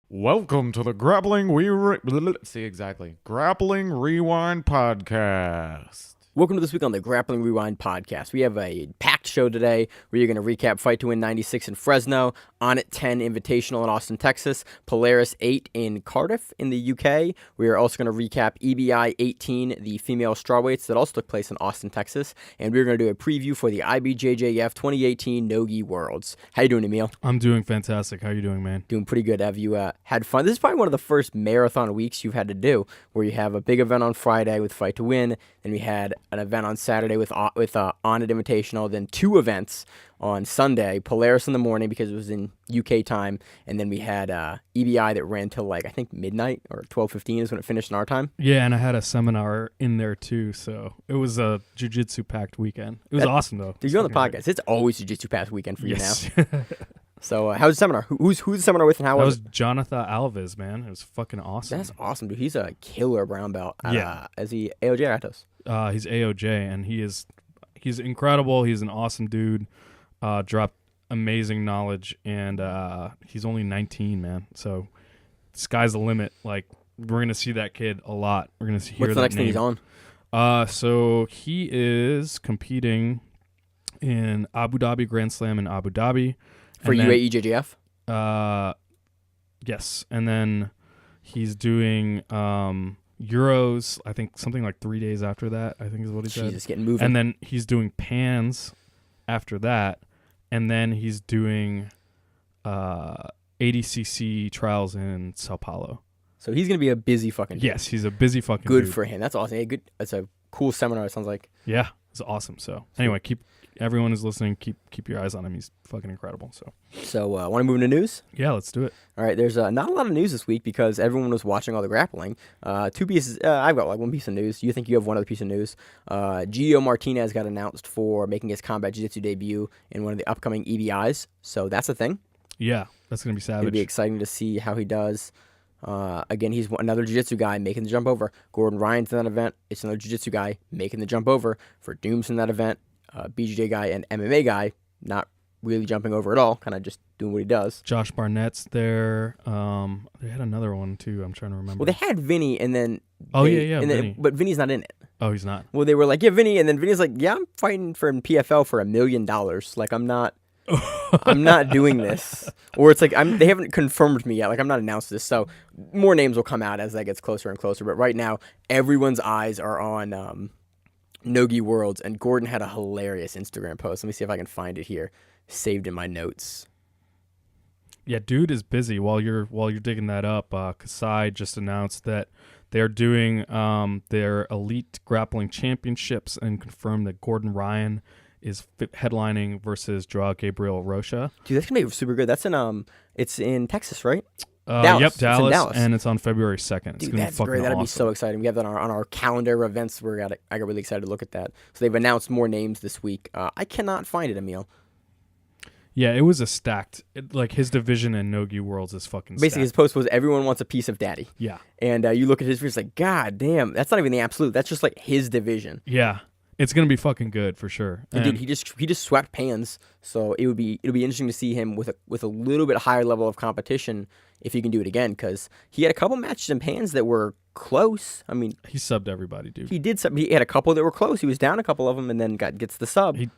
Welcome to the Grappling Grappling Rewind podcast. Welcome to this week on the Grappling Rewind podcast. We have a packed show today where you're going to recap Fight to Win 96 in Fresno, Onnit 10 Invitational in Austin, Texas, Polaris 8 in Cardiff in the UK. We are also going to recap EBI 18, the female strawweights that also took place in Austin, Texas. And we're going to do a preview for the IBJJF 2018 No-Gi Worlds. How you doing, Emil? I'm doing fantastic. How you doing, man? Doing pretty good. Have you had fun? This is probably one of the first marathon weeks you've had to do, where you have a big event on Friday with Fight to Win, then we had an event on Saturday with Onnit Invitational, then two events on Sunday, Polaris in the morning because it was in UK time, and then we had EBI that ran till I think midnight or 12:15 is when it finished in our time. Yeah, and I had a seminar in there too, so it was a jiu-jitsu packed weekend. It was awesome though. Did you go on the podcast? Great. It's always jiu-jitsu packed weekend for yes. you now. So how's the seminar? Who's the seminar with and how was it? That was Jonathan Alves, man. It was fucking awesome. That's awesome, dude. He's a killer brown belt. Yeah. Is he AOJ or Atos? He's AOJ, and he's incredible. He's an awesome dude. Dropped amazing knowledge, and he's only 19, man. So sky's the limit. Like, we're gonna see that kid a lot. We're gonna hear What's the next thing he's on? So he is competing in Abu Dhabi Grand Slam in Abu Dhabi. For UAE JJF? Yes. And then he's doing Euros, I think something like 3 days after that, I think is what he said. Jesus, getting moving. And then he's doing Pans after that. And then he's doing ADCC trials in Sao Paulo. So he's going to be a busy fucking dude. Yes, he's a busy fucking Good dude. for him. That's awesome. Hey, good. It's a cool seminar, it sounds like. Yeah, it's awesome. So anyway, everyone who's listening, keep your eyes on him. He's fucking incredible. So want to move into news? Yeah, let's do it. All right, there's not a lot of news this week because everyone was watching all the grappling. Two pieces. I've got one piece of news. You think you have one other piece of news? Gio Martinez got announced for making his combat jiu-jitsu debut in one of the upcoming EBIs. So that's a thing. Yeah, that's going to be savage. It'll be exciting to see how he does. Again, he's another jiu-jitsu guy making the jump over. Gordon Ryan's in that event. It's another jiu-jitsu guy making the jump over. For Doom's in that event. BJJ guy and MMA guy, not really jumping over at all, kind of just doing what he does. Josh Barnett's there. They had another one too. I'm trying to remember. Well, they had Vinny, and then Vinny. But Vinny's not in it. Oh, he's not. Well, they were like, yeah, Vinny, and then Vinny's like, yeah, I'm fighting for PFL for $1 million. Like, I'm not doing this. Or it's like they haven't confirmed me yet. Like, I'm not announced this. So more names will come out as that gets closer and closer. But right now, everyone's eyes are on No-Gi Worlds, and Gordon had a hilarious Instagram post. Let me see if I can find it here, saved in my notes. Yeah, dude is busy. While you're digging that up, Kasai just announced that they're doing their Elite Grappling Championships and confirmed that Gordon Ryan is headlining versus Joao Gabriel Rocha. Dude, that's gonna be super good. That's it's in Texas, right? Dallas. Yep, Dallas. Dallas, and it's on February 2nd. It's Dude, gonna that's be fucking great. That'd awesome. be so exciting. We have that on our calendar of events. I got really excited to look at that. So they've announced more names this week. I cannot find it, Emil. Yeah, it was a stacked. Like his division in No-Gi Worlds is fucking. Basically, his post was everyone wants a piece of Daddy. Yeah, and you look at his videos like, God damn, that's not even the absolute. That's just like his division. Yeah. It's gonna be fucking good for sure. And dude, he just swept Pans, so it'll be interesting to see him with a little bit higher level of competition if he can do it again, because he had a couple matches in Pans that were close. I mean, he subbed everybody, dude. He did sub. He had a couple that were close. He was down a couple of them, and then gets the sub. He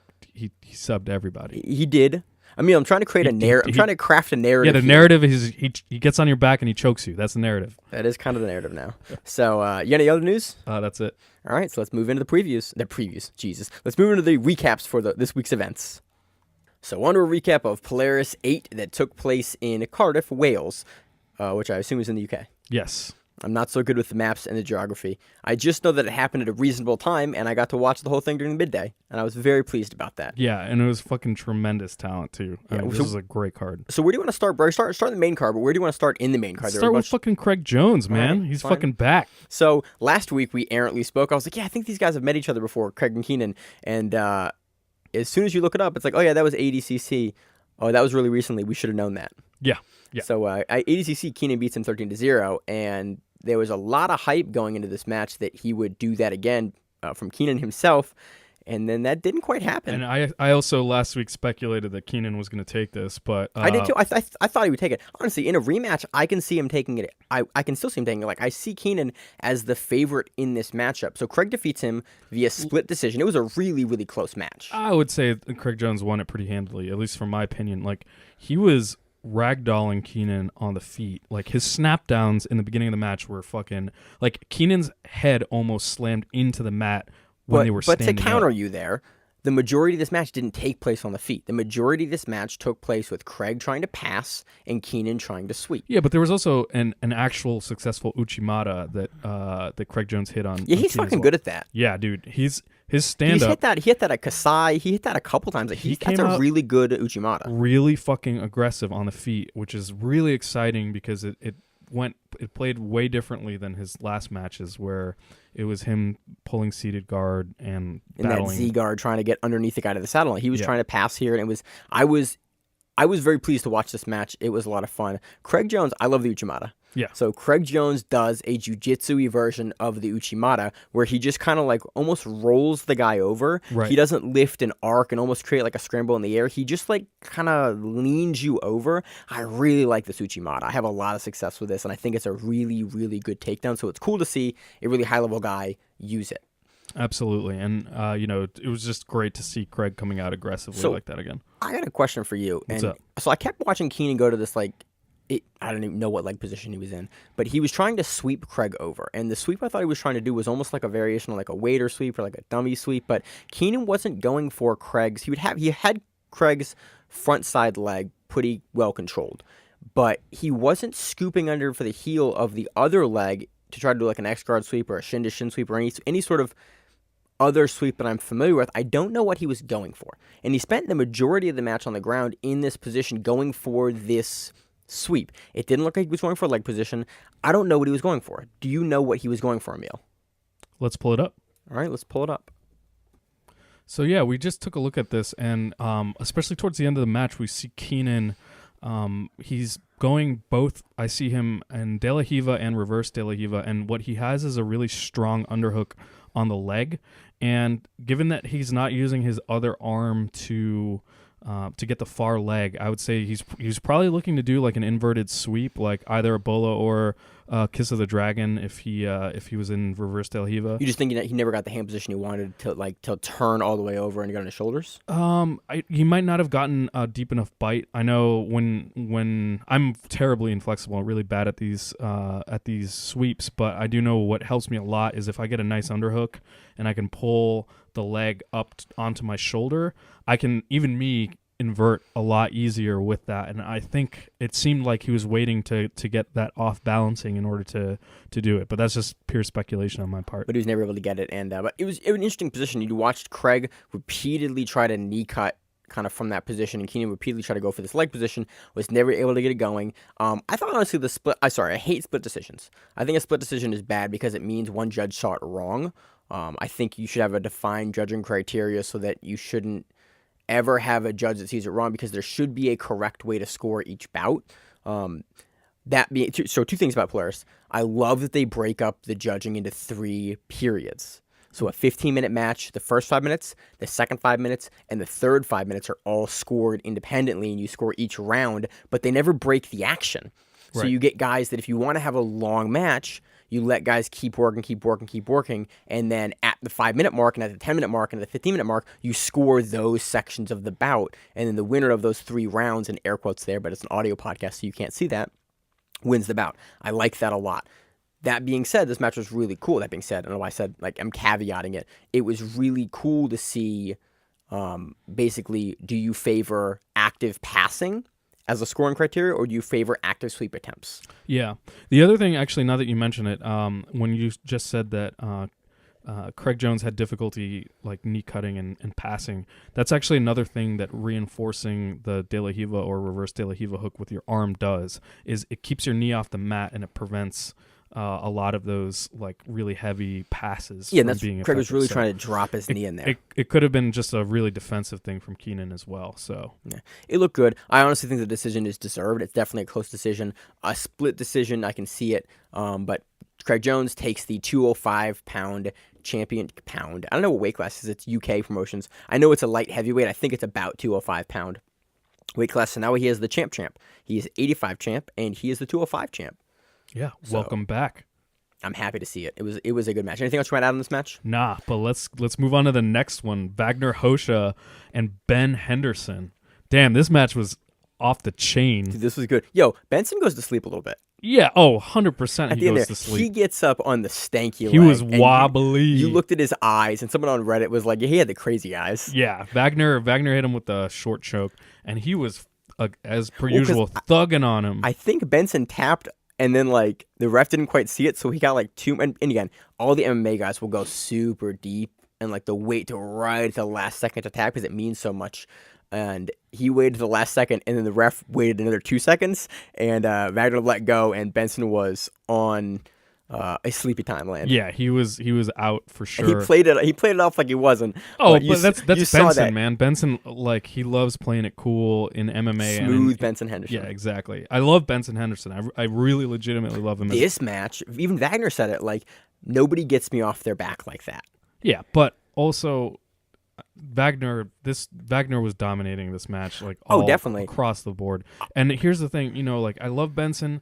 subbed everybody. He did. I mean, I'm trying to create a narrative. I'm trying to craft a narrative. Yeah, the narrative is he gets on your back and he chokes you. That's the narrative. That is kind of the narrative now. So, you got any other news? That's it. All right, so let's move into the previews. Jesus. Let's move into the recaps for this week's events. So, on to a recap of Polaris 8 that took place in Cardiff, Wales, which I assume is in the UK. Yes. I'm not so good with the maps and the geography. I just know that it happened at a reasonable time, and I got to watch the whole thing during the midday, and I was very pleased about that. Yeah, and it was fucking tremendous talent, too. This is a great card. So where do you want to start, bro? Start in the main card, but where do you want to start in the main card? Start with fucking Craig Jones, man. He's fucking back. So last week we errantly spoke. I was like, yeah, I think these guys have met each other before, Craig and Keenan, and as soon as you look it up, it's like, oh yeah, that was ADCC. Oh, that was really recently. We should have known that. Yeah. So ADCC, Keenan beats him 13-0, and there was a lot of hype going into this match that he would do that again from Keenan himself, And then that didn't quite happen. And I also last week speculated that Keenan was going to take this, but I did too. I thought he would take it. Honestly, in a rematch, I can see him taking it. I can still see him taking it. Like, I see Keenan as the favorite in this matchup. So Craig defeats him via split decision. It was a really, really close match. I would say Craig Jones won it pretty handily, at least from my opinion. Like, he was ragdolling Keenan on the feet. Like, his snap downs in the beginning of the match were fucking, like, Keenan's head almost slammed into the mat when they were standing But to counter up. you there, the majority of this match didn't take place on the feet. The majority of this match took place with Craig trying to pass and Keenan trying to sweep. Yeah, but there was also an actual successful Uchimata that Craig Jones hit on. Yeah, he's Keenan as fucking well. good at that. Yeah, dude. His He stand-up hit that at Kasai. He hit that a couple times. Like, that's came a out really good Uchimata. really fucking aggressive on the feet, which is really exciting because it played way differently than his last matches where it was him pulling seated guard and In battling. that Z guard trying to get underneath the guy to the saddle. He was Yeah. trying to pass here, and I was very pleased to watch this match. It was a lot of fun. Craig Jones, I love the Uchimata. Yeah. So Craig Jones does a jiu-jitsu-y version of the Uchimata where he just kind of like almost rolls the guy over. Right. He doesn't lift and arc and almost create like a scramble in the air. He just like kind of leans you over. I really like this Uchimata. I have a lot of success with this, and I think it's a really, really good takedown. So it's cool to see a really high-level guy use it. Absolutely. And, it was just great to see Craig coming out aggressively like that again. I got a question for you. What's up? So I kept watching Keenan go to this I don't even know what leg position he was in, but he was trying to sweep Craig over. And the sweep I thought he was trying to do was almost like a variation of like a waiter sweep or like a dummy sweep, but Keenan wasn't going for Craig's. He had Craig's front side leg pretty well controlled, but he wasn't scooping under for the heel of the other leg to try to do like an X guard sweep or a shin to shin sweep or any sort of other sweep that I'm familiar with. I don't know what he was going for. And he spent the majority of the match on the ground in this position going for this sweep. It didn't look like he was going for a leg position. I don't know what he was going for. Do you know what he was going for, Emil? Let's pull it up. All right, let's pull it up. So, yeah, we just took a look at this, and especially towards the end of the match, we see Keenan. He's going both. I see him in De La Hiva and reverse De La Hiva, and what he has is a really strong underhook on the leg. And given that he's not using his other arm to get the far leg, I would say he's probably looking to do like an inverted sweep, like either a bola or Kiss of the Dragon if he was in reverse De La Hiva. You just thinking that he never got the hand position he wanted to turn all the way over and get on his shoulders? He might not have gotten a deep enough bite. I know when I'm terribly inflexible, really bad at these sweeps, but I do know what helps me a lot is if I get a nice underhook and I can pull the leg up onto my shoulder, I can invert a lot easier with that. And I think it seemed like he was waiting to get that off balancing in order to do it, but that's just pure speculation on my part. But he was never able to get it. And but it was an interesting position. You watched Craig repeatedly try to knee cut kind of from that position, and Keenan repeatedly tried to go for this leg position, was never able to get it going. I thought honestly I hate split decisions. I think a split decision is bad because it means one judge saw it wrong. I think you should have a defined judging criteria so that you shouldn't ever have a judge that sees it wrong, because there should be a correct way to score each bout. So two things about Polaris. I love that they break up the judging into 3 periods. So a 15-minute match, the first 5 minutes, the second 5 minutes, and the third 5 minutes are all scored independently, and you score each round, but they never break the action. So Right. you get guys that if you want to have a long match, you let guys keep working, and then at the 5-minute mark and at the 10-minute mark and at the 15-minute mark, you score those sections of the bout, and then the winner of those 3 rounds, in air quotes there, but it's an audio podcast so you can't see that, wins the bout. I like that a lot. That being said, this match was really cool. That being said, I don't know why I said, I'm caveating it. It was really cool to see, basically, do you favor active passing as a scoring criteria, or do you favor active sweep attempts? Yeah. The other thing, actually, now that you mention it, when you just said that Craig Jones had difficulty like knee cutting and passing, that's actually another thing that reinforcing the De La Hiva or reverse De La Hiva hook with your arm does, is it keeps your knee off the mat and it prevents a lot of those like really heavy passes. Yeah, from that's being Craig was effective. really So trying to drop his knee in there. It could have been just a really defensive thing from Keenan as well. So Yeah. It looked good. I honestly think the decision is deserved. It's definitely a close decision. A split decision, I can see it. But Craig Jones takes the 205-pound champion pound. I don't know what weight class is. It's UK promotions. I know it's a light heavyweight. I think it's about 205 pound weight class. So now he is the champ. He is 85 champ, and he is the 205 champ. Yeah, So- welcome back. I'm happy to see it. It was a good match. Anything else you want to add on this match? Nah, but let's move on to the next one. Vagner, Rocha, and Ben Henderson. Damn, this match was off the chain. Dude, this was good. Yo, Benson goes to sleep a little bit. Yeah, 100% At he the end goes there, to sleep. he gets up on the stanky He leg, was and wobbly. You looked at his eyes, and someone on Reddit was like, yeah, he had the crazy eyes. Yeah, Vagner hit him with the short choke, and he was, as per 'cause usual, thugging on him. I think Benson tapped, and then like the ref didn't quite see it, so he got like two. And again, all the MMA guys will go super deep and like they'll wait to right at the last second to tap because it means so much. And he waited to the last second, and then the ref waited another 2 seconds, and Vagner let go, and Benson was on a sleepy time land. Yeah, he was out for sure. And he played it off like he wasn't. but you that's saw Benson, that. man. Benson, like, he loves playing it cool in MMA. Smooth and Benson Henderson. Yeah, exactly. I love Benson Henderson. I really legitimately love him. This match, even Vagner said it, like, nobody gets me off their back like that. Yeah, but also Vagner was dominating this match, like, all definitely across the board. And here's the thing, like, I love Benson.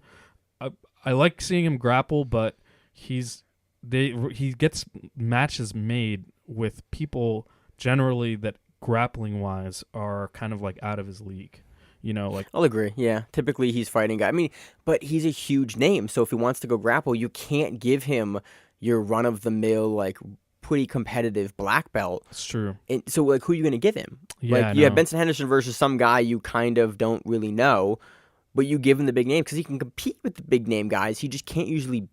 I like seeing him grapple, but he gets matches made with people generally that grappling wise are kind of like out of his league. Like, I'll agree. Yeah, typically he's fighting guy. I mean, but he's a huge name, so if he wants to go grapple, you can't give him your run of the mill like pretty competitive black belt. it's true. And so like, who are you going to give him? Yeah, like you have no. Benson Henderson versus some guy you kind of don't really know, but you give him the big name because he can compete with the big name guys. He just can't usually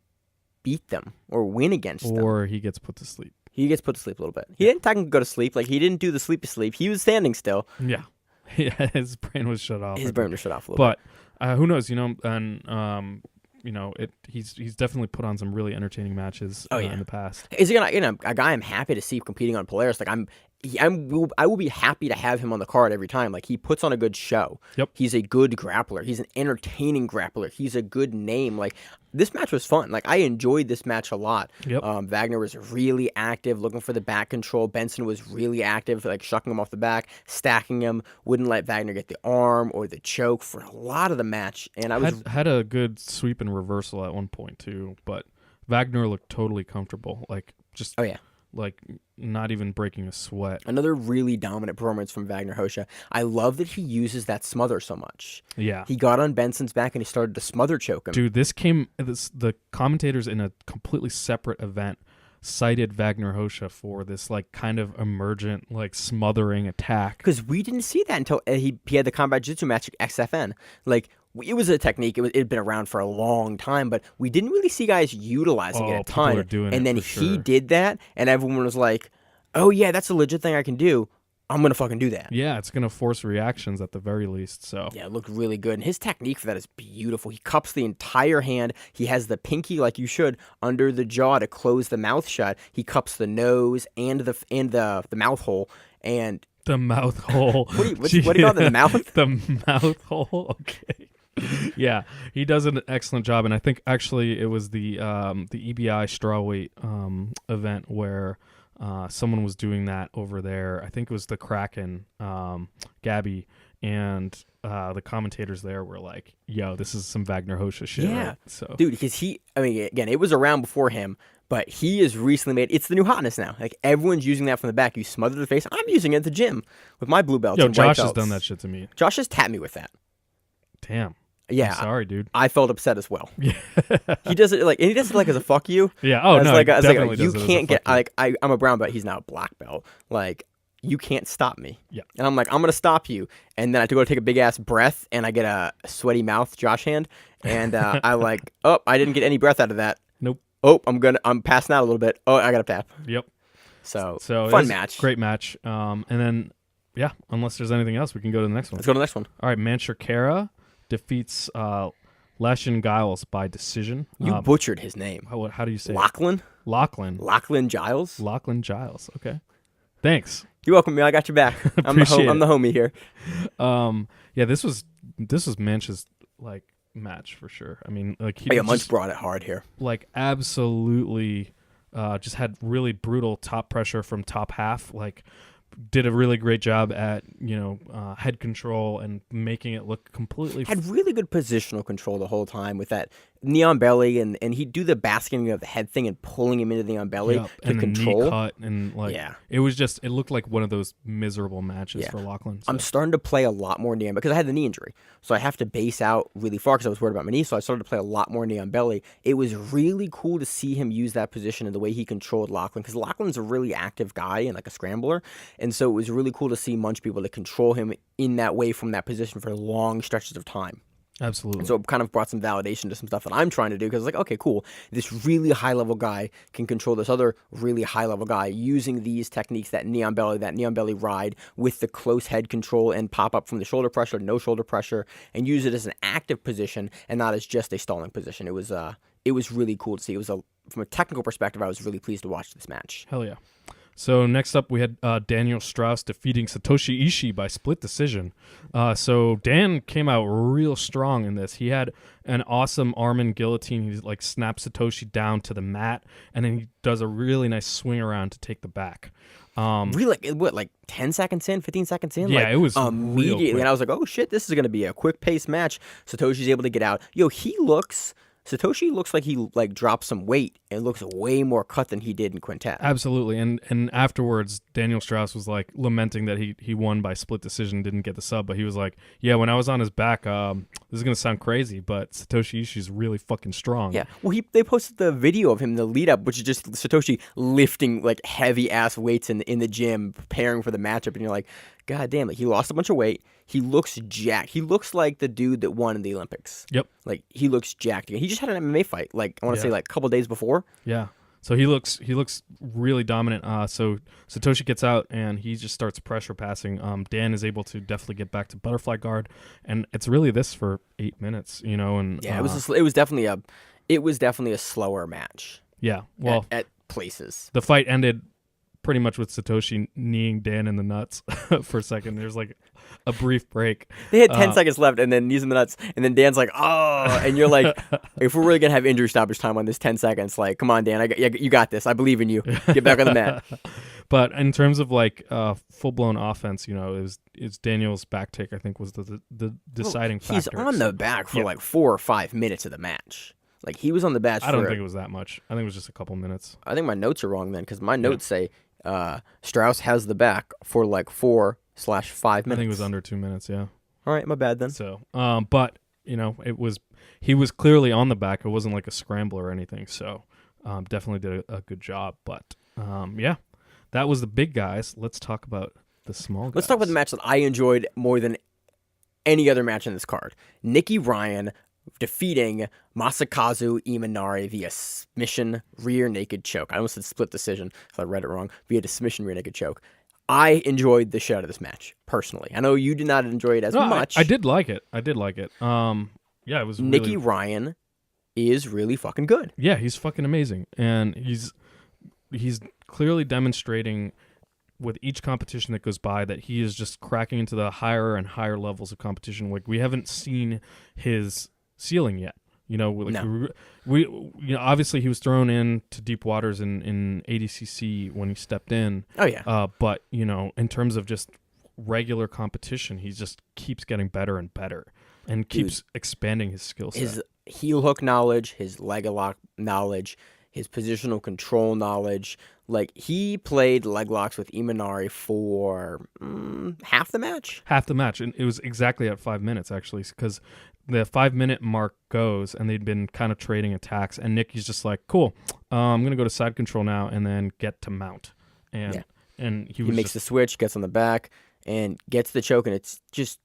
beat them or win against them. Or he gets put to sleep. He gets put to sleep a little bit. He didn't technically go to sleep. Like, he didn't do the sleepy sleep. He was standing still. Yeah. His brain was shut off. His brain was shut off a little bit. But who knows, and he's definitely put on some really entertaining matches in the past. Is he gonna, a guy I'm happy to see competing on Polaris? Like, I will be happy to have him on the card every time. Like, he puts on a good show. Yep. He's a good grappler. He's an entertaining grappler. He's a good name. Like, this match was fun. Like, I enjoyed this match a lot. Yep. Vagner was really active, looking for the back control. Benson was really active, like shucking him off the back, stacking him, wouldn't let Vagner get the arm or the choke for a lot of the match. And I was Had a good sweep and reversal at one point too, but Vagner looked totally comfortable. Like, just like not even breaking a sweat. Another really dominant performance from Vagner Rocha. I love that he uses that smother so much. Yeah. He got on Benson's back and he started to smother choke him. Dude, the commentators in a completely separate event cited Vagner Rocha for this like kind of emergent like smothering attack. Because we didn't see that until he had the combat jiu-jitsu match at XFN. Like, it was a technique. It had been around for a long time, but we didn't really see guys utilizing it a people ton. are doing and it then for he sure. did that, and everyone was like, "Oh yeah, that's a legit thing I can do. I'm gonna fucking do that." Yeah, it's gonna force reactions at the very least. So Yeah, it looked really good. And his technique for that is beautiful. He cups the entire hand. He has the pinky, like you should, under the jaw to close the mouth shut. He cups the nose and the mouth hole. And the mouth hole. what do you call it? The mouth? The mouth hole. Okay. Yeah, he does an excellent job, and I think actually it was the EBI Strawweight event where someone was doing that over there. I think it was the Kraken, Gabby, and the commentators there were like, "Yo, this is some Vagner Rocha shit." Yeah, right? So dude, because again, it was around before him, but he has recently made it's the new hotness now. Like, everyone's using that from the back. You smother the face. I'm using it at the gym with my blue belts. yo, and white Josh has belts. done that shit to me. Josh has tapped me with that. Damn. Yeah, I'm sorry, dude. I felt upset as well. He does it like as a fuck you. Yeah. Oh As no. like, he as like definitely you does it as a can't get fuck you. I'm a brown belt. He's now a black belt. Like, you can't stop me. Yeah. And I'm like, I'm gonna stop you. And then I have to go take a big ass breath, and I get a sweaty mouth, Josh hand, and I like, oh, I didn't get any breath out of that. Nope. Oh, I'm passing out a little bit. Oh, I gotta tap. Yep. So it fun was a match. Great match. And then yeah, unless there's anything else, we can go to the next one. Let's go to the next one. All right, Manchurkera defeats Lashin Giles by decision. You butchered his name. How do you say it? Lachlan Lachlan Giles. Lachlan Giles. Okay. Thanks. You're welcome, man. I got your back. I'm the homie here. Yeah, this was Manch's like match for sure. I mean, like Munch brought it hard here. like absolutely just had really brutal top pressure from top half. Like, did a really great job at head control and making it look completely. Had really good positional control the whole time with that neon belly, and he'd do the basking of the head thing and pulling him into the neon belly to and control. The knee cut and it looked like one of those miserable matches for Lachlan. So. I'm starting to play a lot more neon because I had the knee injury, so I have to base out really far because I was worried about my knee. So I started to play a lot more neon belly. It was really cool to see him use that position and the way he controlled Lachlan, because Lachlan's a really active guy and like a scrambler, and so it was really cool to see Munch be able to control him in that way from that position for long stretches of time. Absolutely. And so it kind of brought some validation to some stuff that I'm trying to do, because it's like, okay, cool. This really high-level guy can control this other really high-level guy using these techniques, that neon belly ride with the close head control and pop up from the shoulder pressure, no shoulder pressure, and use it as an active position and not as just a stalling position. It was really cool to see. From a technical perspective, I was really pleased to watch this match. Hell yeah. So next up, we had Daniel Strauss defeating Satoshi Ishii by split decision. So Dan came out real strong in this. He had an awesome Armin guillotine. He like snaps Satoshi down to the mat, and then he does a really nice swing around to take the back. Really, like 10 seconds in, 15 seconds in? Yeah, like, it was immediately. And I was like, oh shit, this is going to be a quick pace match. Satoshi's able to get out. Satoshi looks like he like dropped some weight and looks way more cut than he did in Quintet. Absolutely. And afterwards, Daniel Strauss was like lamenting that he won by split decision, didn't get the sub, but he was like, yeah, when I was on his back, this is going to sound crazy, but Satoshi Ishii's really fucking strong. Yeah. Well, they posted the video of him in the lead up, which is just Satoshi lifting like heavy ass weights in the gym, preparing for the matchup, and you're like, God damn, like he lost a bunch of weight. He looks jacked. He looks like the dude that won in the Olympics. Yep. Like he looks jacked. He just had an MMA fight, like I want to say like a couple days before. Yeah. So he looks really dominant. So Satoshi gets out and he just starts pressure passing. Dan is able to definitely get back to butterfly guard, and it's really this for 8 minutes, And yeah, it was definitely a slower match. Yeah. Well, at places. The fight ended pretty much with Satoshi kneeing Dan in the nuts for a second. There's like a brief break. They had 10 seconds left, and then knees in the nuts, and then Dan's like, oh, and you're like, if we're really going to have injury stoppage time on this 10 seconds, like, come on, Dan, you got this. I believe in you. Get back on the mat. But in terms of like full-blown offense, it's Daniel's back take, I think, was the deciding factor. He's on the back for like 4 or 5 minutes of the match. Like, he was on the back I don't think it was that much. I think it was just a couple minutes. I think my notes are wrong then, because my notes say Strauss has the back for like 4/5 minutes. I think it was under 2 minutes, yeah. All right, my bad then. So, but, he was clearly on the back. It wasn't like a scramble or anything, so definitely did a good job. But, yeah, that was the big guys. Let's talk about the small guys. Let's talk about the match that I enjoyed more than any other match in this card. Nicky Ryan defeating Masakazu Imanari via submission rear naked choke. I almost said split decision if I read it wrong. Via the submission rear naked choke. I enjoyed the shit out of this match, personally. I know you did not enjoy it as much. I did like it. Yeah, it was Nicky Ryan is really fucking good. Yeah, he's fucking amazing. And he's clearly demonstrating with each competition that goes by that he is just cracking into the higher and higher levels of competition. Like, we haven't seen his ceiling yet. No. We obviously he was thrown into deep waters in ADCC when he stepped in. Oh yeah. But in terms of just regular competition, he just keeps getting better and better, and keeps expanding his skill set. His heel hook knowledge, his leg lock knowledge, his positional control knowledge. Like, he played leg locks with Imanari for half the match. Half the match, and it was exactly at 5 minutes actually, because the 5 minute mark goes, and they'd been kind of trading attacks, and Nicky's just like, cool, I'm gonna go to side control now, and then get to mount, and he makes the switch, gets on the back, and gets the choke, and it's just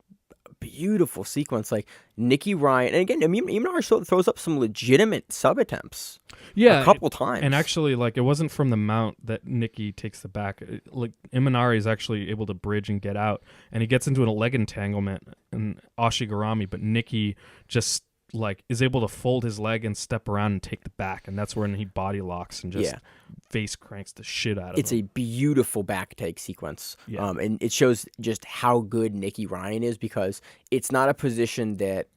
a beautiful sequence. Like, Nicky Ryan, and again, Imanari throws up some legitimate sub attempts. Yeah, a couple times. And actually, like, it wasn't from the mount that Nicky takes the back. Like, Imanari is actually able to bridge and get out, and he gets into a leg entanglement and Ashigarami, but Nicky just like is able to fold his leg and step around and take the back, and that's when he body locks and just face cranks the shit out of him. It's a beautiful back take sequence, and it shows just how good Nicky Ryan is, because it's not a position that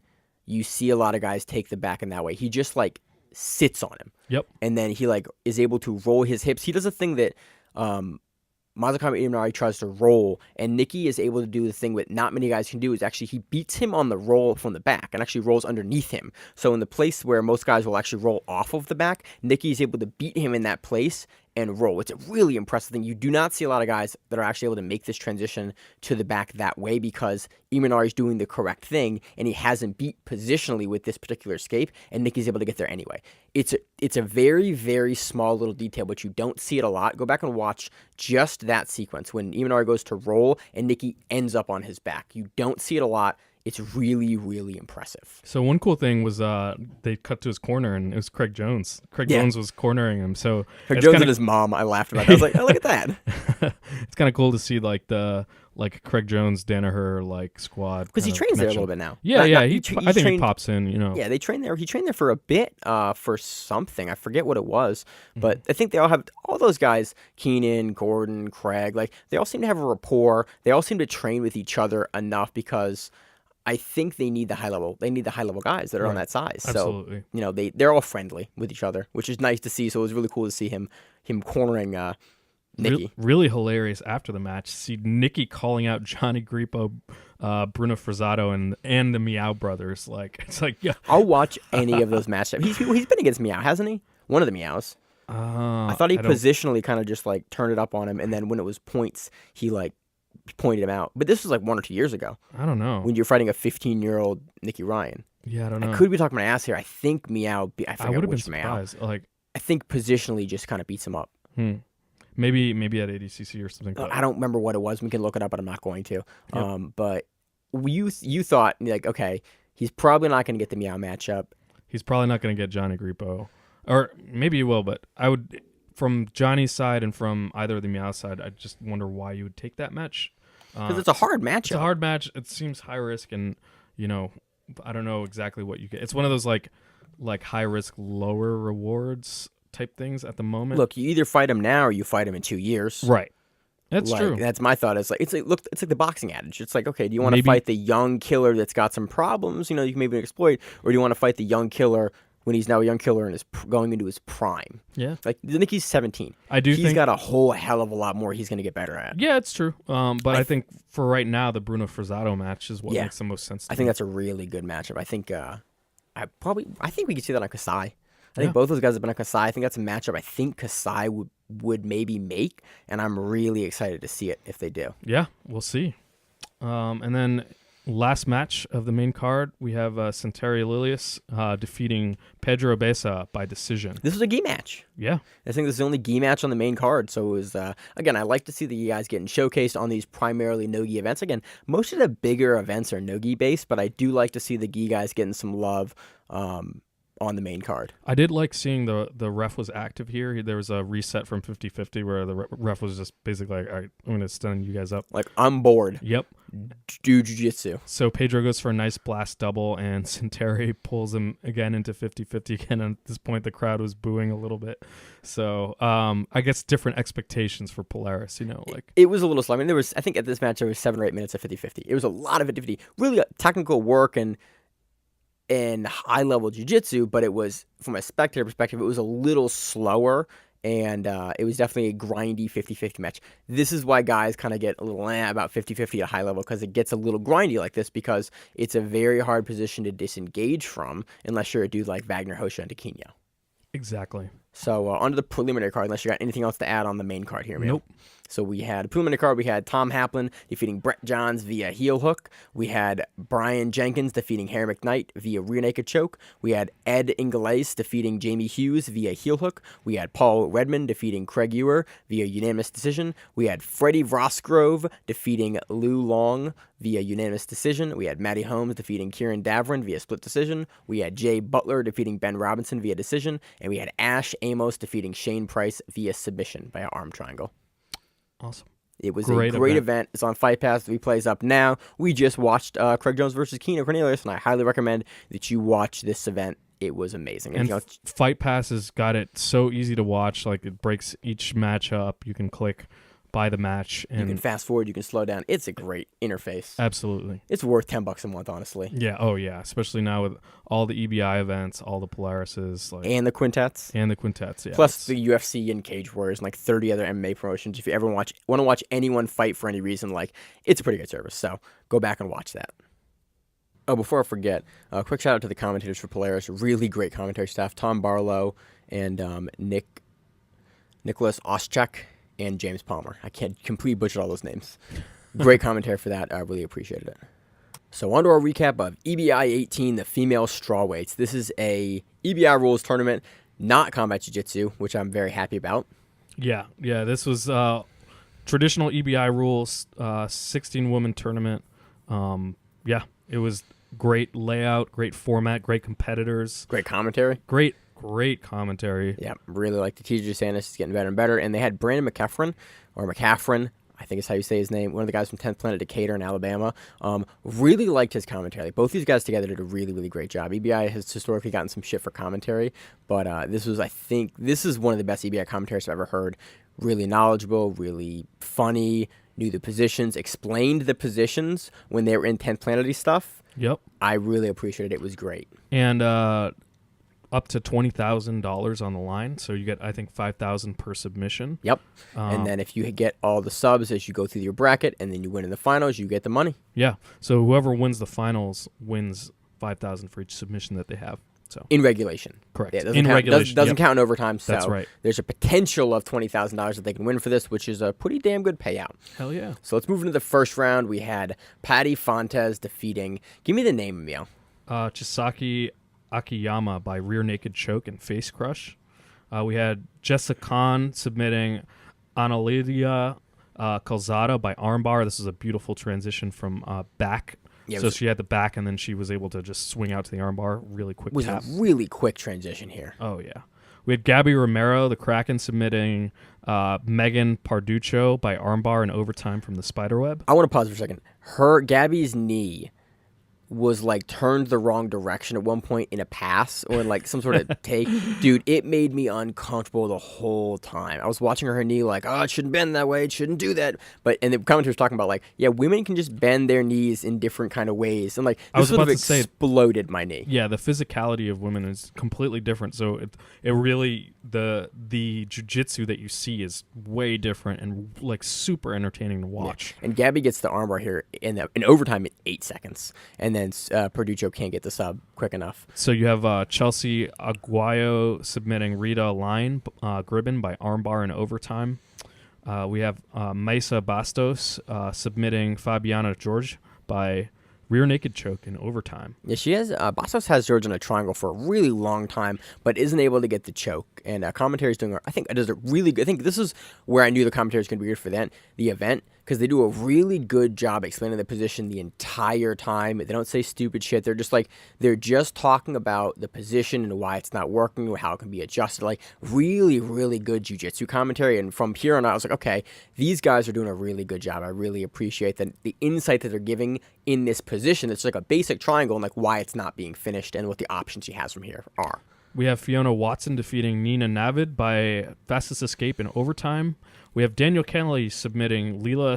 you see a lot of guys take the back in that way. He just like sits on him. Yep. And then he like is able to roll his hips. He does a thing that Mazakami Imanari tries to roll, and Nikki is able to do the thing that not many guys can do, is actually he beats him on the roll from the back and actually rolls underneath him. So in the place where most guys will actually roll off of the back, Nikki is able to beat him in that place and roll. It's a really impressive thing. You do not see a lot of guys that are actually able to make this transition to the back that way, because Imanari is doing the correct thing, and he hasn't beat positionally with this particular escape, and Nikki's able to get there anyway. It's a very, very small little detail, but you don't see it a lot. Go back and watch just that sequence when Imanari goes to roll and Nikki ends up on his back. You don't see it a lot. It's really, really impressive. So one cool thing was they cut to his corner, and it was Craig Jones. Craig Jones was cornering him. So Craig Jones and his mom, I laughed about that. I was like, oh, look at that. It's kind of cool to see like the Craig Jones, Danaher like squad, because he trains there a little bit now. Yeah, I think he pops in. Yeah, they train there. He trained there for a bit, for something. I forget what it was, but I think they all have all those guys. Keenan, Gordon, Craig, like they all seem to have a rapport. They all seem to train with each other enough, because I think they need the high level. They need the high level guys that are on that size. Absolutely. So they're all friendly with each other, which is nice to see. So it was really cool to see him cornering Nikki. Really hilarious after the match. See Nikki calling out Johnny Grippo, Bruno Frazzato, and the Meow brothers. Like it's like, yeah. I'll watch any of those matchups. He's been against Meow, hasn't he? One of the Meows. I thought he positionally kind of just like turned it up on him, and then when it was points, he like pointed him out. But this was like 1 or 2 years ago. I don't know. When you're fighting a 15-year-old Nicky Ryan. Yeah, I don't know. I could be talking my ass here. I think Meow. I would have been Meow. surprised. Like, I think positionally just kind of beats him up. Maybe at ADCC or something. I don't remember what it was. We can look it up, but I'm not going to. Yep. But you thought like, okay, he's probably not going to get the Meow matchup. He's probably not going to get Johnny Grippo, or maybe he will. But I would. From Johnny's side and from either of the Meow side, I just wonder why you would take that match. Because it's a hard matchup. It's a hard match. It seems high risk, and I don't know exactly what you get. It's one of those like high risk, lower rewards type things at the moment. Look, you either fight him now or you fight him in 2 years. Right. That's true. That's my thought. It's like the boxing adage. It's like, okay, do you want to fight the young killer that's got some problems? You can maybe exploit, or do you want to fight the young killer when he's now a young killer and is going into his prime? Yeah. Like, I think he's 17. He's got a whole hell of a lot more he's going to get better at. Yeah, it's true. But I think for right now, the Bruno Frazzato match is what makes the most sense to me. I think that's a really good matchup. I think I think we could see that on Kasai. I think both those guys have been on Kasai. I think that's a matchup I think Kasai would maybe make, and I'm really excited to see it if they do. Yeah, we'll see. And then last match of the main card, we have Santeri Lilius defeating Pedro Besa by decision. This was a gi match. Yeah. I think this is the only gi match on the main card. So it was, again, I like to see the guys getting showcased on these primarily no-gi events. Again, most of the bigger events are no-gi based, but I do like to see the gi guys getting some love on the main card. I did like seeing the ref was active here. There was a reset from 50-50 where the ref was just basically like, all right, I'm going to stun you guys up. Like, I'm bored. Yep. Do jiu-jitsu. So Pedro goes for a nice blast double, and Santeri pulls him again into 50-50 again. And at this point, the crowd was booing a little bit. So I guess different expectations for Polaris, It was a little slow. I mean, I think at this match, there was 7 or 8 minutes of 50-50. It was a lot of 50-50. Really technical work and high-level jiu-jitsu, but it was, from a spectator perspective, it was a little slower, and it was definitely a grindy 50-50 match. This is why guys kind of get a little about 50-50 at high level, because it gets a little grindy like this, because it's a very hard position to disengage from unless you're a dude like Vagner, Rocha, and Taquinho. Exactly. So onto the preliminary card, unless you got anything else to add on the main card here, man. Nope. So we had a preliminary card. We had Tom Haplin defeating Brett Johns via heel hook. We had Brian Jenkins defeating Harry McKnight via rear naked choke. We had Ed Ingles defeating Jamie Hughes via heel hook. We had Paul Redmond defeating Craig Ewer via unanimous decision. We had Freddie Rosgrove defeating Lou Long via unanimous decision. We had Matty Holmes defeating Kieran Davrin via split decision. We had Jay Butler defeating Ben Robinson via decision. And we had Ash Amos defeating Shane Price via submission by an arm triangle. Awesome. It was a great event. It's on Fight Pass. The replay is up now. We just watched Craig Jones versus Keenan Cornelius, and I highly recommend that you watch this event. It was amazing. And Fight Pass has got it so easy to watch. Like, it breaks each match up. You can click by the match. You And can fast forward, you can slow down. It's a great interface. absolutely. It's worth $10 a month, honestly. Yeah. Oh, yeah. Especially now with all the EBI events, all the Polarises, like And the quintets. and the quintets. Yeah. Plus the UFC and Cage Warriors and like 30 other MMA promotions. If you ever want to watch anyone fight for any reason, like it's a pretty good service. So go back and watch that. Oh, before I forget, a quick shout out to the commentators for Polaris. Really great commentary staff. Tom Barlow and Nicholas Oschak and James Palmer. I can't completely butcher all those names. Great commentary for that. I really appreciated it. So on to our recap of EBI 18, the female strawweights. This is a EBI rules tournament, not combat jiu-jitsu, which I'm very happy about. Yeah. Yeah. This was traditional EBI rules, 16-woman tournament. Yeah. It was great layout, great format, great competitors, Great commentary. great commentary. Yeah, really like the TJ Sanders is getting better and better. And they had Brandon McCaffrey, I think is how you say his name, one of the guys from 10th Planet Decatur in Alabama. Really liked his commentary. Both these guys together did a really, really great job. EBI has historically gotten some shit for commentary, but this is one of the best EBI commentaries I've ever heard. Really knowledgeable, really funny, knew the positions, explained the positions when they were in 10th Planet stuff. Yep. I really appreciated it. It was great. And up to $20,000 on the line, so you get I think $5,000 per submission. Yep. And then if you get all the subs as you go through your bracket, and then you win in the finals, you get the money. Yeah. So whoever wins the finals wins $5,000 for each submission that they have. So In regulation. correct. Yeah, it doesn't In count, regulation. doesn't Yep. count in overtime. So That's right. there's a potential of $20,000 that they can win for this, which is a pretty damn good payout. Hell yeah. So let's move into the first round. We had Patty Fontes defeating. Give me the name, Emil. Chisaki Akiyama by rear naked choke and face crush. We had Jessica Khan submitting Analidia Calzada by armbar. This is a beautiful transition from back. Yeah, So she had the back, and then she was able to just swing out to the armbar. Really quick It was tap. a really quick transition here. Oh, yeah. We had Gabby Romero, the Kraken, submitting Megan Parduccio by armbar in overtime from the spiderweb. I want to pause for a second. Gabby's knee was like turned the wrong direction at one point in a pass or in like some sort of take. Dude, it made me uncomfortable the whole time. I was watching her knee like, oh, it shouldn't bend that way. It shouldn't do that. And the commentator was talking about like, yeah, women can just bend their knees in different kind of ways. And like, I was this would about have to say- exploded my knee. Yeah, the physicality of women is completely different. So it really the jiu-jitsu that you see is way different and like super entertaining to watch. And Gabby gets the armbar here in overtime in 8 seconds. And then Perduccio can't get the sub quick enough. So you have Chelsea Aguayo submitting Rita Line Gribben by armbar in overtime. We have Mesa Bastos submitting Fabiana George by rear naked choke in overtime. Yeah, she has. Bastos has George in a triangle for a really long time, but isn't able to get the choke. And commentary's doing. I think it does a really good. I think this is where I knew the commentary's going to be good for the event, because they do a really good job explaining the position the entire time. They don't say stupid shit. They're just talking about the position and why it's not working, or how it can be adjusted. Like really, really good jiu-jitsu commentary. And from here on out, I was like, okay, these guys are doing a really good job. I really appreciate the insight that they're giving in this position. It's like a basic triangle and like why it's not being finished and what the options she has from here are. We have Fiona Watson defeating Nina Navid by fastest escape in overtime. We have Daniel Kennelly submitting Leela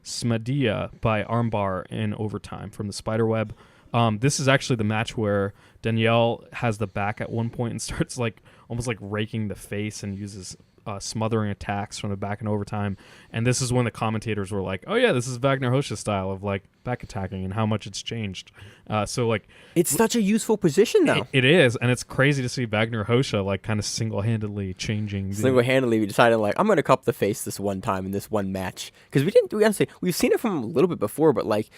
Smadia by armbar in overtime from the spiderweb. This is actually the match where Danielle has the back at one point and starts like almost like raking the face and uses smothering attacks from the back in overtime. And this is when the commentators were like, oh yeah, this is Vagner Rocha style of like back attacking and how much it's changed. So like it's such a useful position though. It is, and it's crazy to see Vagner Rocha like kind of single-handedly changing. Single-handedly, we decided like I'm gonna cup the face this one time in this one match, because we've seen it from a little bit before, but like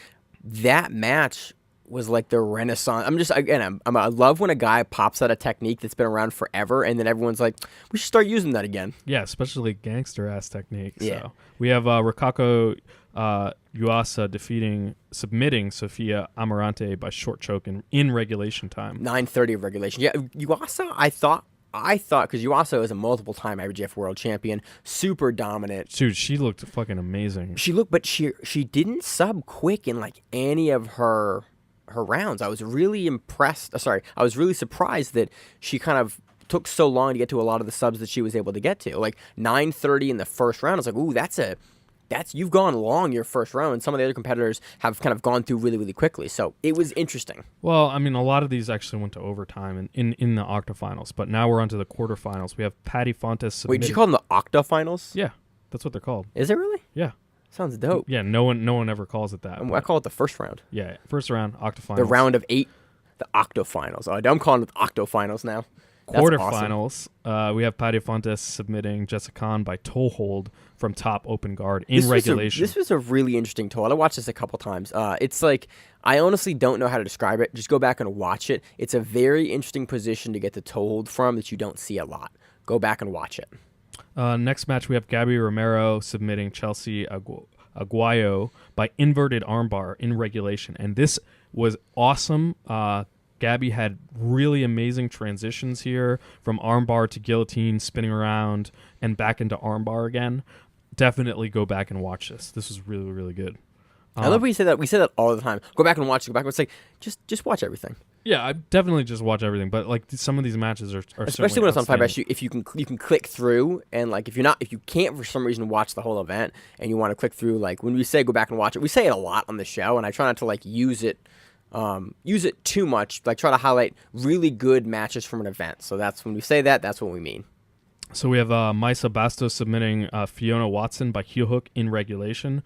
that match was like the renaissance. I love when a guy pops out a technique that's been around forever, and then everyone's like, we should start using that again. Yeah, especially gangster-ass techniques. Yeah. So we have Rikako Yuasa submitting Sofia Amarante by short choke in regulation time. 9:30 of regulation. Yeah, Yuasa, I thought because Yuasa is a multiple-time IBJJF World Champion, super dominant. Dude, she looked fucking amazing. But she didn't sub quick in like any of her rounds. I was really impressed. I was really surprised that she kind of took so long to get to a lot of the subs that she was able to get to. Like 9:30 in the first round. I was like, ooh, you've gone long your first round. And some of the other competitors have kind of gone through really, really quickly. So it was interesting. Well, I mean, a lot of these actually went to overtime in the octofinals, but now we're on to the quarterfinals. We have Patty Fontes. Wait, did you call them the octofinals? Yeah, that's what they're called. Is it really? Yeah. Sounds dope. Yeah, no one ever calls it that. I call it the first round. Yeah, first round, octofinals. The round of 8, the octofinals. Oh, I'm calling it the octofinals now. That's Quarterfinals, we have Patty Fontes submitting Jessica Khan by toe hold from top open guard in regulation. This was a really interesting toe hold. I watched this a couple times. It's like, I honestly don't know how to describe it. Just go back and watch it. It's a very interesting position to get the toe hold from that you don't see a lot. Go back and watch it. Next match, we have Gabby Romero submitting Chelsea Aguayo by inverted armbar in regulation. And this was awesome. Gabby had really amazing transitions here from armbar to guillotine, spinning around, and back into armbar again. Definitely go back and watch this. This was really, really good. I love when you say that. We say that all the time. Go back and watch it. Go back. It's like, just watch everything. Yeah, I definitely just watch everything. But like some of these matches are especially when it's on 5S. If you can click through, and like if you can't for some reason watch the whole event and you want to click through, like when we say go back and watch it, we say it a lot on the show, and I try not to like use it too much. Like try to highlight really good matches from an event. So that's when we say that. That's what we mean. So we have Maisa Bastos submitting Fiona Watson by heel hook in regulation.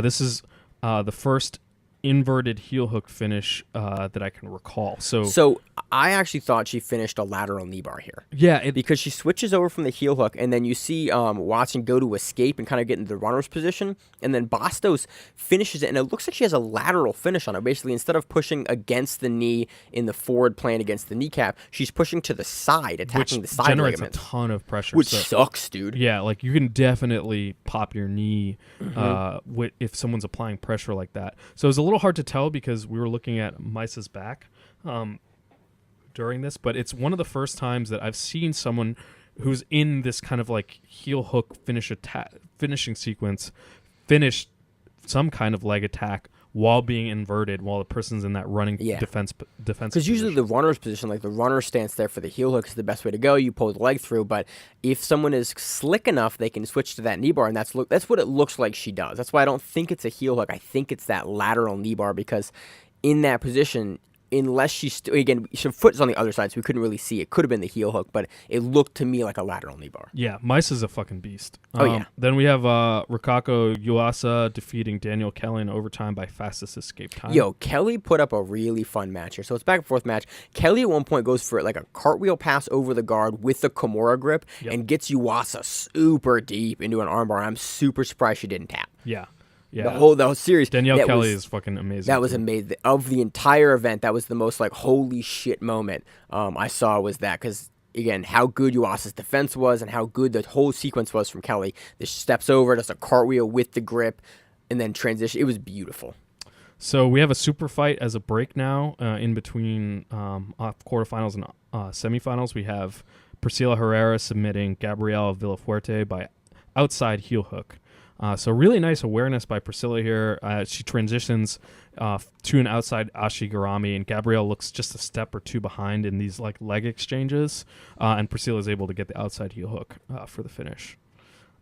This is the first inverted heel hook finish that I can recall. So I actually thought she finished a lateral knee bar here. Yeah, because she switches over from the heel hook, and then you see Watson go to escape and kind of get into the runner's position, and then Bastos finishes it, and it looks like she has a lateral finish on it. Basically, instead of pushing against the knee in the forward plane against the kneecap, she's pushing to the side, attacking the side generates ligaments. A ton of pressure. Which sucks, dude. Yeah, like you can definitely pop your knee if someone's applying pressure like that. So it was a little hard to tell because we were looking at Maisa's back during this, but it's one of the first times that I've seen someone who's in this kind of like heel hook finishing sequence finish some kind of leg attack while being inverted while the person's in that running defense because usually the runner's position, like the runner stance there for the heel hook is the best way to go. You pull the leg through, but if someone is slick enough, they can switch to that knee bar, and that's what it looks like she does. That's why I don't think it's a heel hook. I think it's that lateral knee bar, because in that position, unless she's again, her foot's on the other side, so we couldn't really see. It could have been the heel hook, but it looked to me like a lateral knee bar. Yeah, Maisa's a fucking beast. Yeah. Then we have Rikako Yuasa defeating Daniel Kelly in overtime by fastest escape time. Yo, Kelly put up a really fun match here. So it's back and forth match. Kelly at one point goes for like a cartwheel pass over the guard with the Kimura grip and gets Yuasa super deep into an armbar. I'm super surprised she didn't tap. Yeah. Yeah. The whole series. Danielle Kelly is fucking amazing. That was amazing. Of the entire event, that was the most like holy shit moment I saw was that, because again, how good Yuasa's defense was and how good the whole sequence was from Kelly. The steps over, does a cartwheel with the grip, and then transition. It was beautiful. So we have a super fight as a break now in between quarterfinals and semifinals. We have Priscilla Herrera submitting Gabriela Villafuerte by outside heel hook. So really nice awareness by Priscilla here. She transitions to an outside Ashigarami, and Gabrielle looks just a step or two behind in these like leg exchanges, and Priscilla is able to get the outside heel hook for the finish.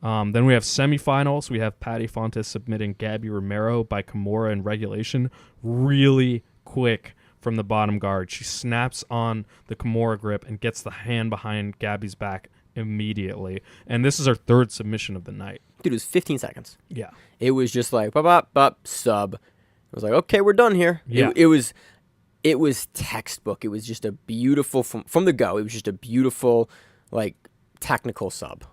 Then we have semifinals. We have Patty Fontes submitting Gabby Romero by Kimura in regulation. Really quick from the bottom guard. She snaps on the Kimura grip and gets the hand behind Gabby's back immediately. And this is her third submission of the night. Dude, it was 15 seconds. Yeah. It was just like, sub. It was like, okay, we're done here. Yeah. It was textbook. It was just a beautiful, from the go, it was just a beautiful, like, technical sub.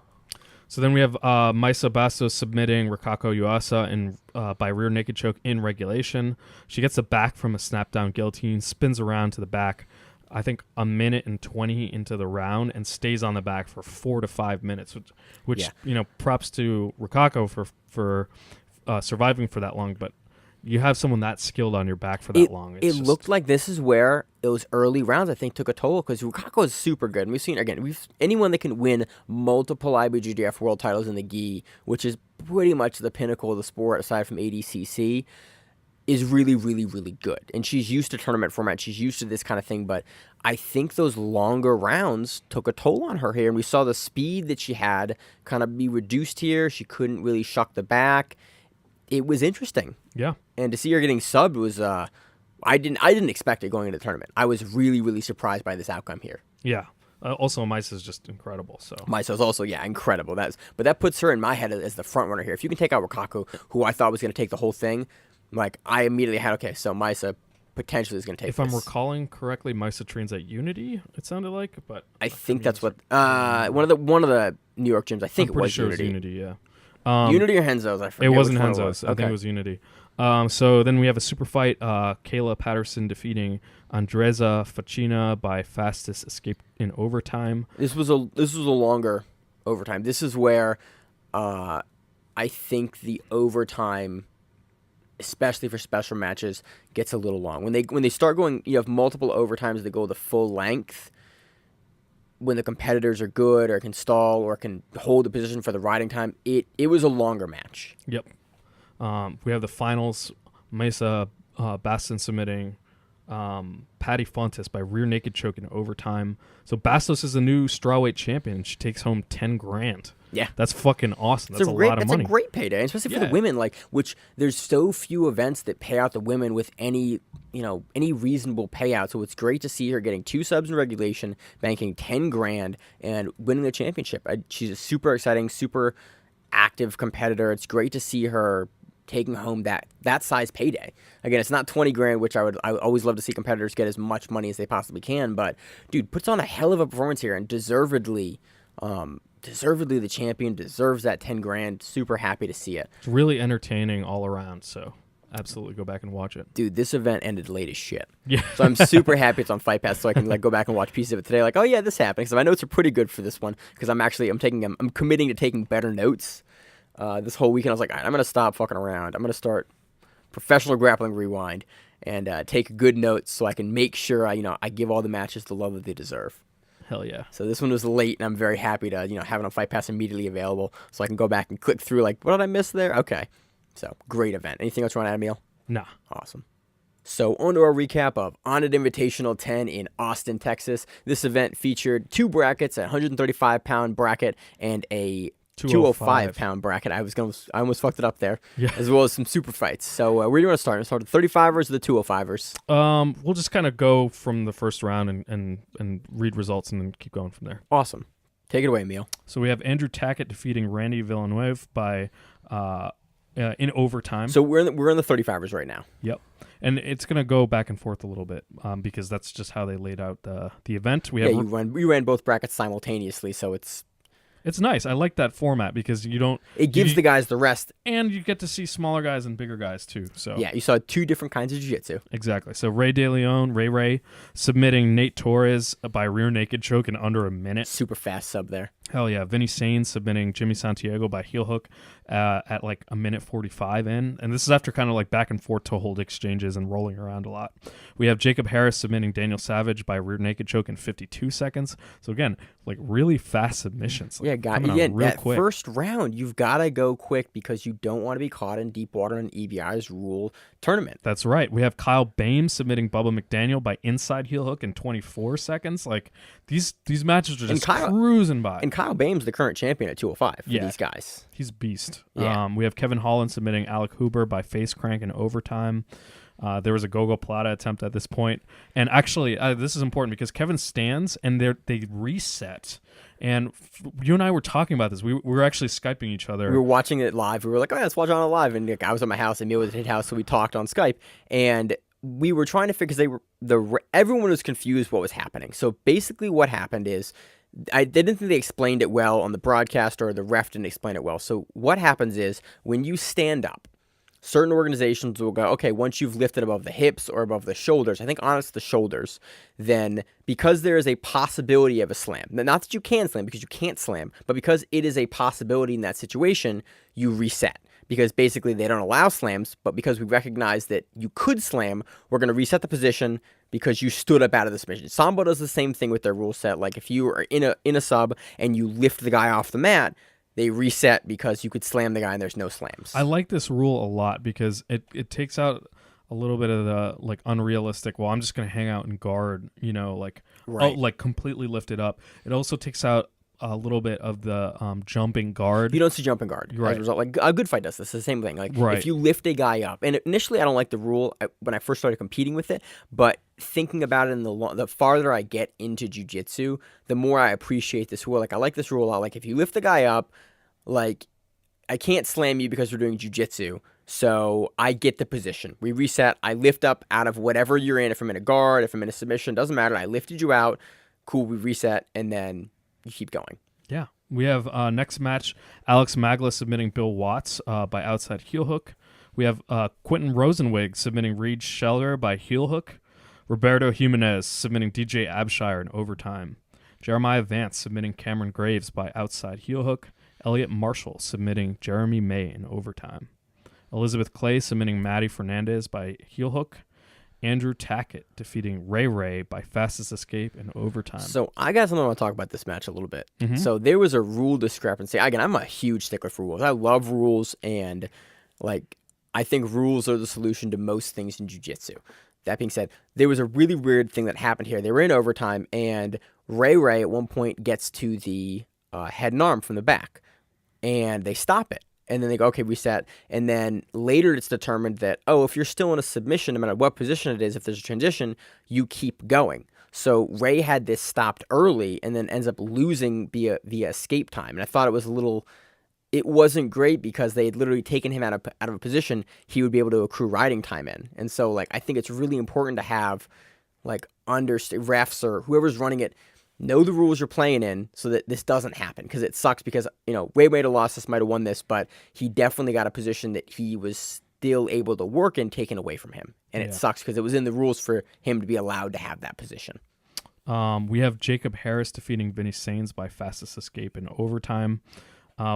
So then we have Maisa Bastos submitting Rikako Yuasa by rear naked choke in regulation. She gets the back from a snap down guillotine, spins around to the back, I think a minute and 20 into the round, and stays on the back for 4 to 5 minutes, which props to Rikako for surviving for that long. But you have someone that skilled on your back for that long. It looked like this is where those early rounds, I think, took a toll, because Rikako is super good. And we've seen, again, anyone that can win multiple IBJJF world titles in the gi, which is pretty much the pinnacle of the sport aside from ADCC, is really, really, really good. And she's used to tournament format. She's used to this kind of thing. But I think those longer rounds took a toll on her here, and we saw the speed that she had kind of be reduced here. She couldn't really shuck the back. It was interesting. Yeah. And to see her getting subbed was I didn't expect it going into the tournament. I was really, really surprised by this outcome here. Yeah. Also, Mice is just incredible. So Maiso's also, incredible. But that puts her in my head as the front runner here. If you can take out Rikaku, who I thought was going to take the whole thing, like I immediately had, okay, so Maisa potentially is going to take if this. I'm recalling correctly, Misa trains at Unity, it sounded like, but I think that's what one of the New York gyms. I think I'm it pretty was sure Unity. It was Unity, yeah. Unity or Henzo's, I forget. It wasn't which one Henzo's. I Okay. think it was Unity. So then we have a super fight. Kayla Patterson defeating Andreza Facina by fastest escape in overtime. This was a longer overtime. This is where I think the overtime, especially for special matches, gets a little long. When they start going, you have multiple overtimes that go the full length. When the competitors are good or can stall or can hold the position for the riding time, it was a longer match. Yep. We have the finals. Mesa Baston submitting Patty Fontes by rear naked choke in overtime. So Bastos is the new strawweight champion. She takes home $10,000. Yeah. That's fucking awesome. That's a lot of money. That's a great payday, especially for the women. Which there's so few events that pay out the women with any reasonable payout. So it's great to see her getting 2 subs in regulation, banking $10,000, and winning the championship. She's a super exciting, super active competitor. It's great to see her taking home that size payday. Again, it's not $20,000, which I always love to see competitors get as much money as they possibly can. But dude puts on a hell of a performance here, and deservedly the champion, deserves that $10,000. Super happy to see it. It's really entertaining all around. So absolutely go back and watch it. Dude, this event ended late as shit. Yeah. So I'm super happy it's on Fight Pass, so I can go back and watch pieces of it today. Like, oh yeah, this happened. Because my notes are pretty good for this one. Because I'm committing to taking better notes. This whole weekend, I was like, all right, I'm going to stop fucking around. I'm going to start Professional Grappling Rewind and take good notes so I can make sure I give all the matches the love that they deserve. Hell yeah. So this one was late, and I'm very happy to have it on Fight Pass immediately available so I can go back and click through like, what did I miss there? Okay. So great event. Anything else you want to add, Emil? Nah. Awesome. So on to our recap of Onnit Invitational 10 in Austin, Texas. This event featured 2 brackets, a 135-pound bracket and a 205-pound bracket. I almost fucked it up there. Yeah. As well as some super fights. So where do you want to start? Start with the 35ers or the 205ers? We'll just kind of go from the first round and read results and then keep going from there. Awesome. Take it away, Emil. So we have Andrew Tackett defeating Randy Villeneuve by in overtime. So we're in the 35ers right now. Yep. And it's going to go back and forth a little bit because that's just how they laid out the event. We ran both brackets simultaneously, so it's nice. I like that format because it gives the guys the rest, and you get to see smaller guys and bigger guys too. So yeah, you saw 2 different kinds of jiu-jitsu. Exactly. So Ray submitting Nate Torres by rear naked choke in under a minute. Super fast sub there. Hell yeah. Vinny Sain submitting Jimmy Santiago by heel hook at like a minute 45 in. And this is after kind of like back and forth toe hold exchanges and rolling around a lot. We have Jacob Harris submitting Daniel Savage by rear naked choke in 52 seconds. So again, like really fast submissions. Like that quick. First round, you've got to go quick because you don't want to be caught in deep water in EBI's rule tournament. That's right. We have Kyle Bames submitting Bubba McDaniel by inside heel hook in 24 seconds. Like these matches are just cruising by. And Kyle Bames, the current champion at 205 for these guys. He's a beast. Yeah. We have Kevin Holland submitting Alec Huber by face crank in overtime. There was a Gogo Plata attempt at this point. And actually, this is important because Kevin stands and they reset. And you and I were talking about this. We were actually Skyping each other. We were watching it live. We were like, oh, yeah, let's watch it on live. And I was at my house, and Emil was at his house, so we talked on Skype. And we were trying to figure, because everyone was confused what was happening. So basically what happened is, they didn't think they explained it well on the broadcast, or the ref didn't explain it well. So what happens is, when you stand up, certain organizations will go, okay, once you've lifted above the hips or above the shoulders, I think honestly the shoulders, then because there is a possibility of a slam, not that you can slam because you can't slam, but because it is a possibility in that situation, you reset. Because basically they don't allow slams, but because we recognize that you could slam, we're going to reset the position because you stood up out of the submission. Sambo does the same thing with their rule set. Like if you are in a sub and you lift the guy off the mat, they reset because you could slam the guy and there's no slams. I like this rule a lot because it takes out a little bit of the like unrealistic. Well, I'm just gonna hang out and guard. Like Right. like completely lift it up. It also takes out a little bit of the jumping guard. You don't see jumping guard. Right. As a result, like a good fight does this. It's the same thing. Like Right. if you lift a guy up, and initially I don't like the rule when I first started competing with it, but thinking about it, the farther I get into jiu-jitsu, the more I appreciate this rule. Like I like this rule a lot. Like if you lift the guy up, like I can't slam you because we're doing jiu-jitsu. So I get the position. We reset. I lift up out of whatever you're in. If I'm in a guard, if I'm in a submission, doesn't matter. I lifted you out. Cool. We reset, and then you keep going. Yeah. We have next match, Alex Magla submitting Bill Watts by outside heel hook. We have Quentin Rosenwig submitting Reed Scheller by heel hook. Roberto Jimenez submitting DJ Abshire in overtime. Jeremiah Vance submitting Cameron Graves by outside heel hook. Elliot Marshall submitting Jeremy May in overtime. Elizabeth Clay submitting Maddie Fernandez by heel hook. Andrew Tackett defeating Ray Ray by fastest escape in overtime. So I got something I want to talk about this match a little bit. Mhm. So there was a rule discrepancy. Again, I'm a huge stickler for rules. I love rules, and like I think rules are the solution to most things in jiu-jitsu. That being said, there was a really weird thing that happened here. They were in overtime, and Ray Ray at one point gets to the head and arm from the back, and they stop it. And then they go, okay, reset. And then later it's determined that, if you're still in a submission, no matter what position it is, if there's a transition, you keep going. So Ray had this stopped early and then ends up losing via escape time. And I thought it wasn't great because they had literally taken him out of a position he would be able to accrue riding time in. And so, like, I think it's really important to have, like, refs or whoever's running it know the rules you're playing in so that this doesn't happen, because it sucks because, Ray might have lost this, might have won this, but he definitely got a position that he was still able to work in taken away from him. And it sucks because it was in the rules for him to be allowed to have that position. We have Jacob Harris defeating Vinny Sains by fastest escape in overtime.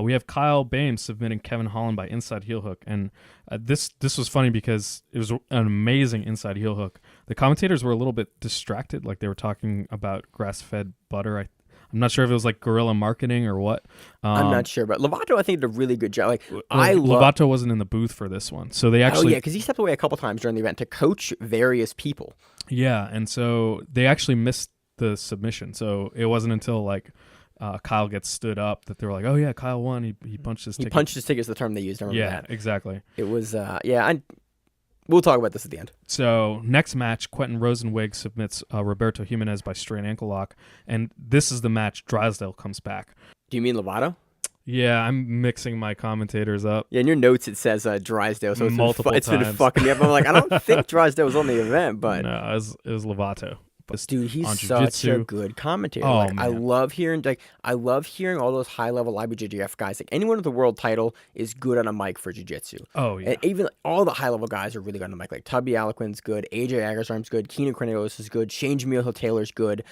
We have Kyle Bames submitting Kevin Holland by inside heel hook. And this was funny because it was an amazing inside heel hook. The commentators were a little bit distracted, like they were talking about grass-fed butter. I'm not sure if it was like guerrilla marketing or what. I'm not sure, but Lovato, I think, did a really good job. Lovato wasn't in the booth for this one, so they actually because he stepped away a couple times during the event to coach various people. Yeah, and so they actually missed the submission. So it wasn't until like Kyle gets stood up that they were like, "Oh yeah, Kyle won. He punched his ticket." He punched his ticket is the term they used. I remember that. Yeah, exactly. It was we'll talk about this at the end. So next match, Quentin Rosenwig submits Roberto Jimenez by straight ankle lock, and this is the match Drysdale comes back. Do you mean Lovato? Yeah, I'm mixing my commentators up. Yeah, in your notes it says Drysdale, so it's been times. fucking me up. I'm like, I don't think Drysdale was on the event, but No, it was Lovato. dude, he's on such jiu-jitsu. a good commentator. Oh, I man. love hearing all those high level IBJJF guys. Like anyone with the world title is good on a mic for jiu-jitsu. Oh yeah. And even all the high level guys are really good on the mic. Like Tubby Aliquin's good, AJ Agersarm's good, Keenan Cornelius is good, Shane Jamil Taylor's good.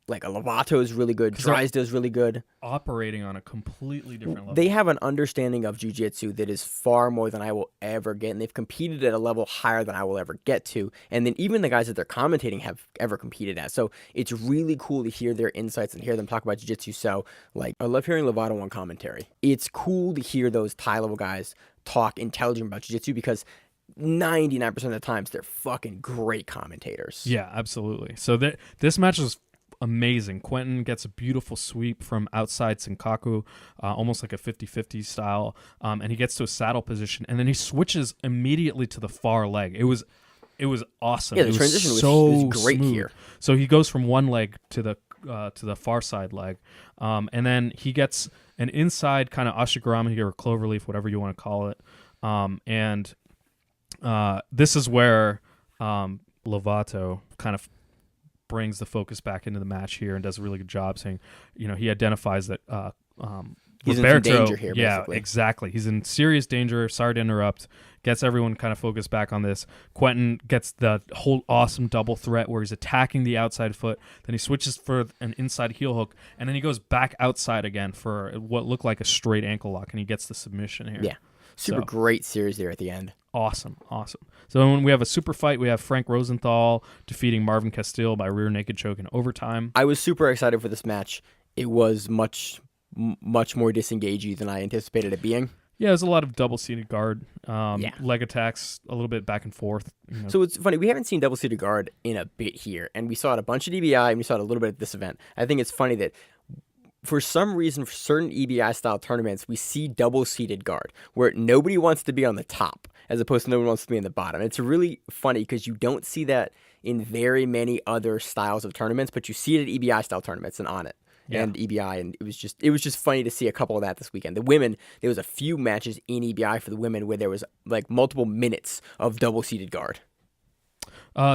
Like a Lovato is really good, Drysdale's really good. Operating on a completely different level. They have an understanding of jiu-jitsu that is far more than I will ever get, and they've competed at a level higher than I will ever get to. And then even the guys that they're commentating have ever competed at. So it's really cool to hear their insights and hear them talk about jiu-jitsu. So, like, I love hearing Lovato on commentary. It's cool to hear those high-level guys talk intelligent about jiu-jitsu because 99% of the times they're fucking great commentators. Yeah, absolutely. So this match was amazing. Quentin gets a beautiful sweep from outside Senkaku, almost like a 50-50 style, and he gets to a saddle position, and then he switches immediately to the far leg. It was awesome. Yeah, the transition was great smooth. here. So he goes from one leg to the far side leg, and then he gets an inside kind of ashigarami or cloverleaf, whatever you want to call it, and this is where Lovato kind of brings the focus back into the match here and does a really good job saying, he identifies that He's Roberto, in some danger here, yeah, basically. exactly. He's in serious danger. Sorry to interrupt. Gets everyone kind of focused back on this. Quentin gets the whole awesome double threat where he's attacking the outside foot. Then he switches for an inside heel hook, and then he goes back outside again for what looked like a straight ankle lock, and he gets the submission here. Yeah. Super great series there at the end. Awesome. So when we have a super fight, we have Frank Rosenthal defeating Marvin Castile by rear naked choke in overtime. I was super excited for this match. It was much more disengagey than I anticipated it being. Yeah, there's a lot of double-seated guard, Yeah. leg attacks, a little bit back and forth. You know. So it's funny, we haven't seen double-seated guard in a bit here, and we saw it a bunch at EBI, and we saw it a little bit at this event. I think it's funny that for some reason, for certain EBI-style tournaments, we see double-seated guard, where nobody wants to be on the top, as opposed to no one wants to be in the bottom. It's really funny because you don't see that in very many other styles of tournaments, but you see it at EBI-style tournaments and Onnit. Yeah. And EBI, and it was just funny to see a couple of that this weekend. The women, there was a few matches in EBI for the women where there was like multiple minutes of double-seated guard.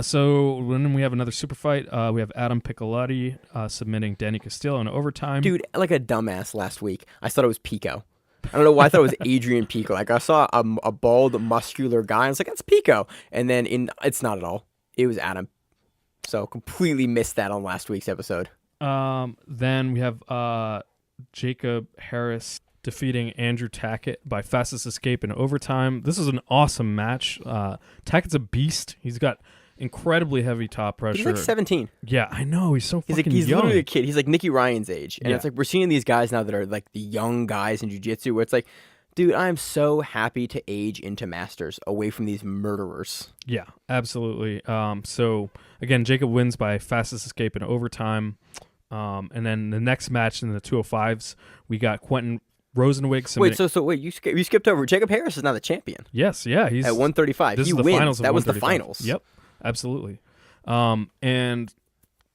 So when we have another super fight, we have Adam Piccolotti submitting Danny Castillo in overtime. Dude, like a dumbass last week, I thought it was Pico. I don't know why I thought it was Adrian Pico. Like I saw a bald, muscular guy, and I was like, that's Pico. And then it's not at all. It was Adam. So completely missed that on last week's episode. Then we have Jacob Harris defeating Andrew Tackett by fastest escape in overtime. This is an awesome match. Tackett's a beast. He's got incredibly heavy top pressure. He's like 17. Yeah, I know. He's so fucking He's young. literally a kid. He's like Nicky Ryan's age. And Yeah. it's like we're seeing these guys now that are like the young guys in jiu-jitsu where it's like, dude, I'm so happy to age into masters away from these murderers. Yeah, absolutely. So again, Jacob wins by fastest escape in overtime. And then the next match in the 205s, we got Quentin Rosenwig submitting. Wait, you skipped over. Jacob Harris is now the champion. Yes, yeah, he's At 135. This He is the wins. finals of That was the 135. finals. Yep, absolutely. And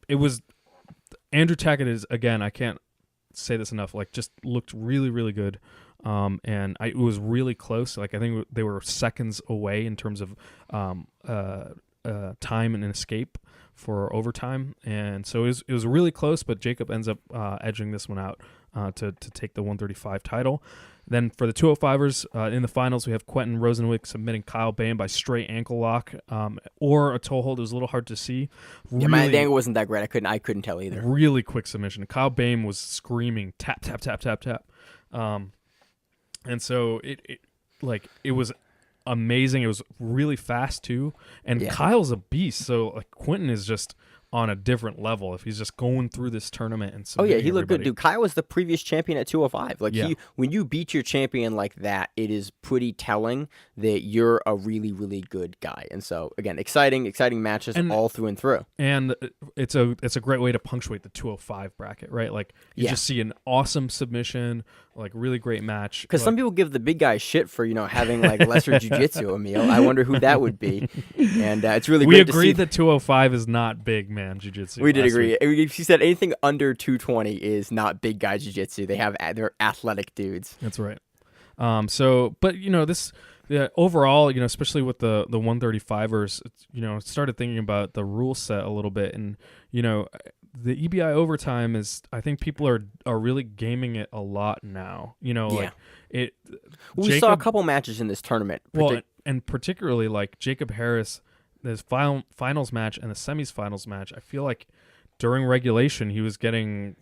it was Andrew Tackett is, again, I can't say this enough, like just looked really, really good. And it was really close. Like I think they were seconds away in terms of time and an escape for overtime, and so it was really close. But Jacob ends up edging this one out to take the 135 title. Then for the 205ers in the finals, we have Quentin Rosenwig submitting Kyle Bain by straight ankle lock or a toe hold. It was a little hard to see. Yeah, my angle wasn't that great. I couldn't tell either. Really quick submission. Kyle Bain was screaming tap tap tap tap tap, and so it was amazing. It was really fast too, and Yeah. Kyle's a beast. So like Quentin is just on a different level if he's just going through this tournament and Oh yeah, submitting he looked good, everybody. dude. Kyle was the previous champion at 205. Like Yeah. when you beat your champion like that, it is pretty telling that you're a really, really good guy. And so again, exciting matches And- all through and through. And it's a great way to punctuate the 205 bracket, right? Like you Yeah. just see an awesome submission, like really great match. Because Like, some people give the big guy shit for having like lesser jujitsu, Emil. I wonder who that would be. And it's really we great to see. agreed that 205 is not big man jiu-jitsu. We did last agree. week. She said anything under 220 is not big guy jiu-jitsu. They're athletic dudes. That's right. But overall, especially with the 135ers, started thinking about the rule set a little bit, and the EBI overtime is, I think people are really gaming it a lot now. Like it. We saw a couple matches in this tournament. Well, and particularly like Jacob Harris, this finals match and the semifinals match. I feel like during regulation he was getting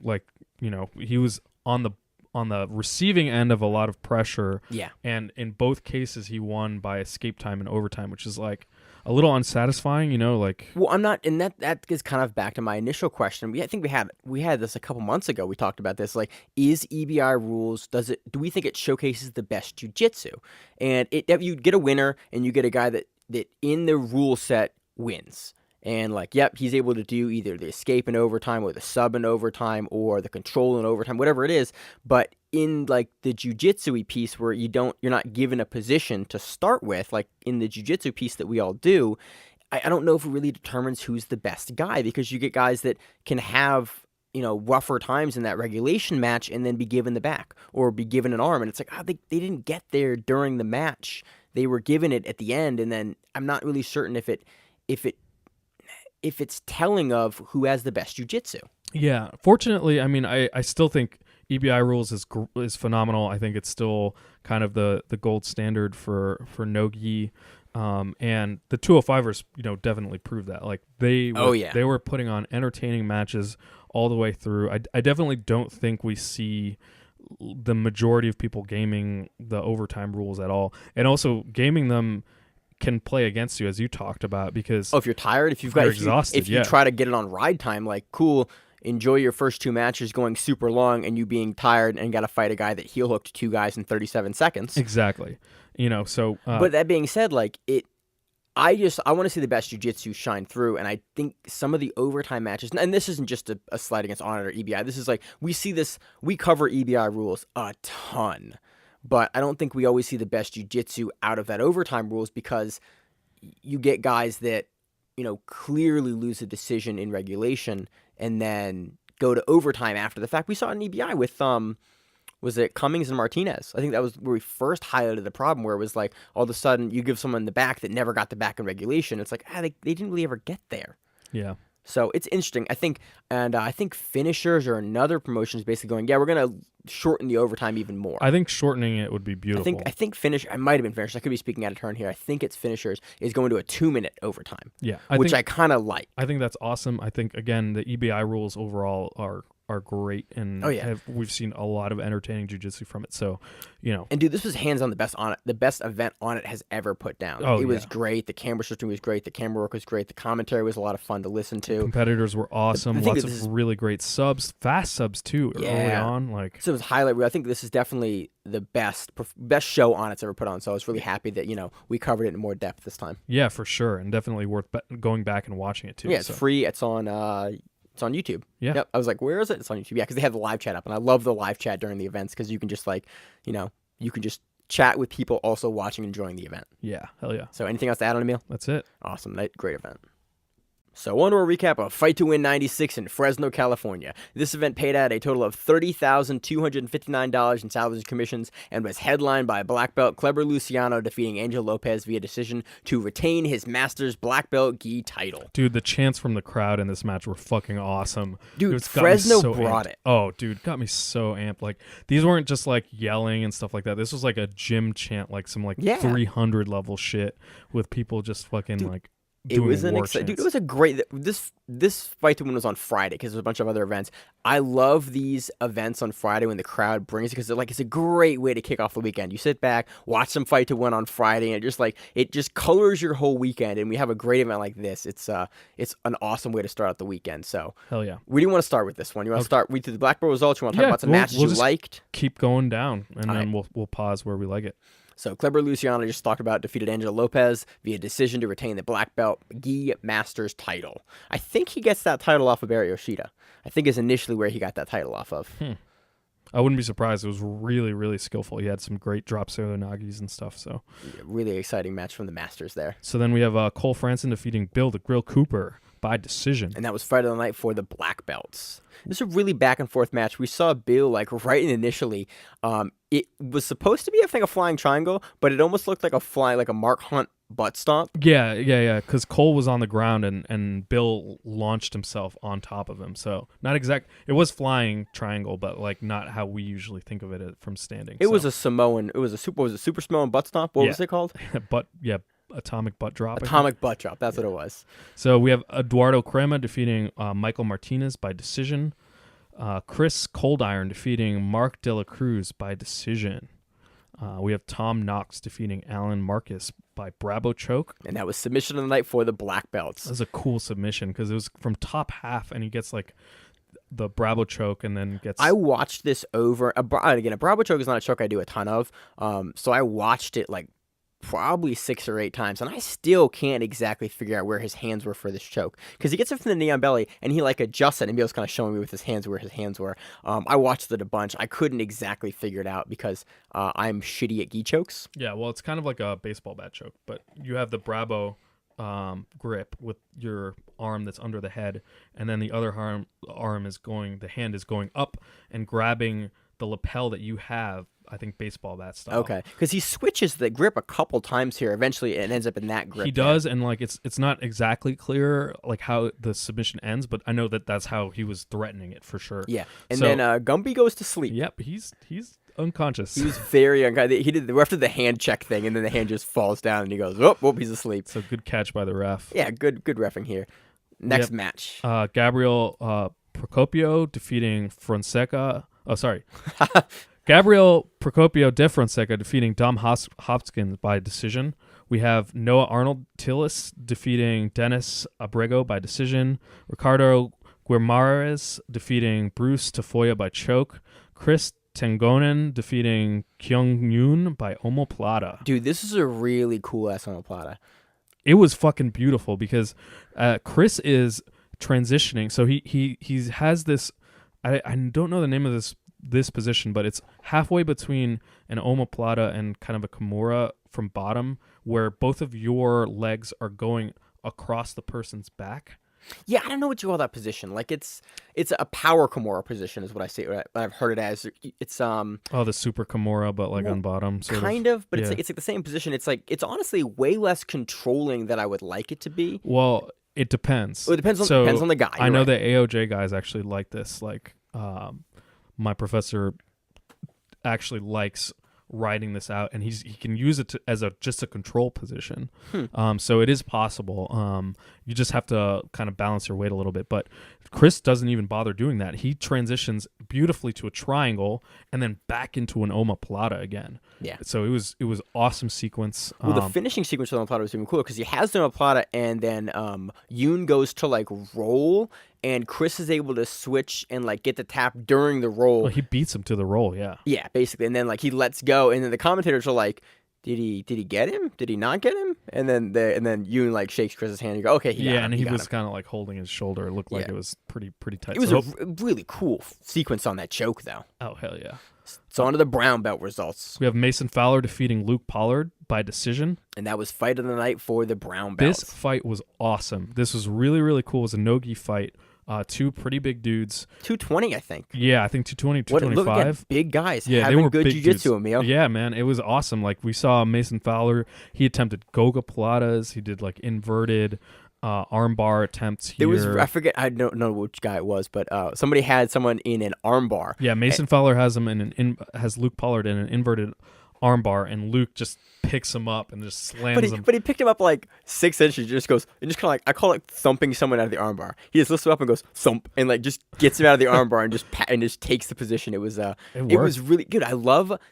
he was on the receiving end of a lot of pressure. Yeah. And in both cases he won by escape time and overtime, which is like a little unsatisfying. Well, I'm not, and that gets kind of back to my initial question. I think we had this a couple months ago. We talked about this. Like, is EBI rules? Do we think it showcases the best jiu-jitsu? And you get a winner, and you get a guy that in the rule set wins. And he's able to do either the escape in overtime or the sub in overtime or the control in overtime, whatever it is. But in the jiu-jitsu piece where you're not given a position to start with, like in the jiu-jitsu piece that we all do, I don't know if it really determines who's the best guy, because you get guys that can have rougher times in that regulation match and then be given the back or be given an arm, and it's like they didn't get there during the match. They were given it at the end, and then I'm not really certain if it's telling of who has the best jiu-jitsu. Yeah, fortunately, I mean, I still think EBI rules is phenomenal. I think it's still kind of the gold standard for no-gi. And the 205ers, definitely proved that. Like they were putting on entertaining matches all the way through. I definitely don't think we see the majority of people gaming the overtime rules at all, and also gaming them can play against you, as you talked about, because if you're tired, if you've you're got exhausted, if you try to get it on ride time, cool. enjoy your first 2 matches going super long and you being tired and got to fight a guy that heel hooked 2 guys in 37 seconds. Exactly. So But that being said, like I want to see the best jiu-jitsu shine through, and I think some of the overtime matches, and this isn't just a slight against Onnit or EBI. This is like we cover EBI rules a ton, but I don't think we always see the best jiu-jitsu out of that overtime rules because you get guys that clearly lose a decision in regulation and then go to overtime after the fact. We saw it in EBI with was it Cummings and Martinez? I think that was where we first highlighted the problem, where it was like all of a sudden you give someone the back that never got the back in regulation. It's like they didn't really ever get there. Yeah. So it's interesting. I think finishers or another promotion is basically going, we're gonna shorten the overtime even more. I think shortening it would be beautiful. I think I might have been finishers. I could be speaking out of turn here. I think it's finishers is going to a 2-minute overtime. Yeah, I kind of like. I think that's awesome. I think again the EBI rules overall are great, and we've seen a lot of entertaining jiu-jitsu from it. So, And dude, this was hands on the best event Onnit has ever put down. It was great. The camera system was great. The camera work was great. The commentary was a lot of fun to listen to. Competitors were awesome. Lots of really great subs, fast subs too. Early on, so it was highlight reel. I think this is definitely the best show Onnit's ever put on. So I was really happy that we covered it in more depth this time. Yeah, for sure, and definitely worth going back and watching it too. Yeah, it's free. It's on YouTube. Yeah. Yep. I was like, where is it? It's on YouTube. Yeah, because they have the live chat up, and I love the live chat during the events because you can just you can just chat with people also watching and enjoying the event. Yeah, hell yeah. So anything else to add on, Emil? That's it. Awesome. Great event. So on to a recap of Fight to Win 96 in Fresno, California. This event paid out a total of $30,259 in salaries and commissions and was headlined by black belt Kleber Luciano defeating Angel Lopez via decision to retain his Masters black belt gi title. Dude, the chants from the crowd in this match were fucking awesome. Dude, Fresno brought it. Oh, dude, got me so amped. Like, these weren't just like yelling and stuff like that. This was like a gym chant, like some 300 level shit with people just fucking like it was an exciting. Dude, it was a great. This Fight to Win was on Friday because there's a bunch of other events. I love these events on Friday when the crowd brings it because it's a great way to kick off the weekend. You sit back, watch some Fight to Win on Friday, and it just colors your whole weekend. And we have a great event like this. It's an awesome way to start out the weekend. So hell yeah. Where do you want to start with this one? You want to start with the black belt results? You want to talk about some matches you liked? Keep going down, and then we'll pause where we like it. So Kleber Luciano just talked about defeated Angel Lopez via decision to retain the black belt gi Masters title. I think he gets that title off of Barry Yoshida. I think is initially where he got that title off of. I wouldn't be surprised. It was really, really skillful. He had some great drop solo nagis and stuff. So really exciting match from the Masters there. So then we have Cole Franson defeating Bill the Grill Cooper by decision. And that was Friday night for the black belts. This is a really back and forth match. We saw Bill right initially. It was supposed to be a flying triangle, but it almost looked like a Mark Hunt butt stomp. Yeah. Because Cole was on the ground and Bill launched himself on top of him. So not exact. It was flying triangle, but not how we usually think of it from standing. It was a Samoan. It was a super Samoan butt stomp. What was it called? Atomic butt drop. Atomic butt drop. That's what it was. So we have Eduardo Crema defeating Michael Martinez by decision. Chris Coldiron defeating Mark De La Cruz by decision. We have Tom Knox defeating Alan Marcus by Bravo choke. And that was submission of the night for the black belts. That was a cool submission because it was from top half and he gets the Bravo choke and then gets... I watched this over... Again, a Bravo choke is not a choke I do a ton of. So I watched it probably 6 or 8 times, and I still can't exactly figure out where his hands were for this choke because he gets it from the knee on belly and he adjusts it and Emil's kind of showing me with his hands where his hands were. I watched it a bunch. I couldn't exactly figure it out because I'm shitty at gi chokes. Yeah, well, it's kind of like a baseball bat choke, but you have the Bravo grip with your arm that's under the head, and then the other the hand is going up and grabbing the lapel that you have, I think baseball bat style. Okay, because he switches the grip a couple times here. Eventually, it ends up in that grip. He does, and it's not exactly clear how the submission ends, but I know that's how he was threatening it for sure. Yeah, and then Gumby goes to sleep. Yep, he's unconscious. He was very unconscious. He did after the hand check thing, and then the hand just falls down, and he goes, "Oh, he's asleep." So good catch by the ref. Yeah, good reffing here. Next match. Gabriel Procopio defeating Fonseca. Oh, sorry. Gabriel Procopio de Fonseca defeating Dom Hopkins by decision. We have Noah Arnold Tillis defeating Dennis Abrego by decision. Ricardo Guimaraes defeating Bruce Tafoya by choke. Chris Tengonen defeating Kyung Yoon by omoplata. Dude, this is a really cool ass omoplata. It was fucking beautiful because Chris is transitioning. So he has this. I don't know the name of this position, but it's halfway between an omoplata and kind of a kimura from bottom, where both of your legs are going across the person's back. Yeah, I don't know what you call that position. Like it's a power kimura position is what I say. What I've heard it as. It's the super kimura, but like on bottom, kind of. But it's like the same position. It's like it's honestly way less controlling than I would like it to be. Well, it depends. Well, it depends on the guy. I know the AOJ guys actually like this. Like my professor actually likes writing this out, and he can use it as just a control position. So it is possible. You just have to kind of balance your weight a little bit. But Chris doesn't even bother doing that. He transitions beautifully to a triangle and then back into an omoplata again. Yeah. So it was awesome sequence. Well, the finishing sequence of the omoplata was even cool because he has the omoplata and then Yoon goes to like roll, and Chris is able to switch and like get the tap during the roll. Well, he beats him to the roll, yeah. Yeah, basically, and then like he lets go, and then the commentators are like, "Did he get him? Did he not get him?" And then Yoon like shakes Chris's hand. And you go, "Okay, he got him." And he was him. kind of like holding his shoulder. It looked like it was pretty tight. It was a really cool sequence on that choke, though. Oh hell yeah! So on to the brown belt results. We have Mason Fowler defeating Luke Pollard by decision. And that was fight of the night for the brown belts. This fight was awesome. This was really, really cool. It was a no-gi fight. Two pretty big dudes. 220, I think. Yeah, I think 220, 225. Look at big guys. Yeah, having they were good big jiu-jitsu, dudes. Emil. Yeah, man, it was awesome. Like we saw Mason Fowler. He attempted goga platas. He did like inverted armbar attempts here. There was, I forget, I don't know which guy it was, but somebody had someone in an armbar. Yeah, Mason Fowler has him has Luke Pollard in an inverted armbar, and Luke just picks him up and just slams him. But he picked him up like 6 inches. He just goes, and just kind of like, I call it thumping someone out of the armbar. He just lifts him up and goes thump, and like just gets him out of the armbar and just takes the position. It was really good.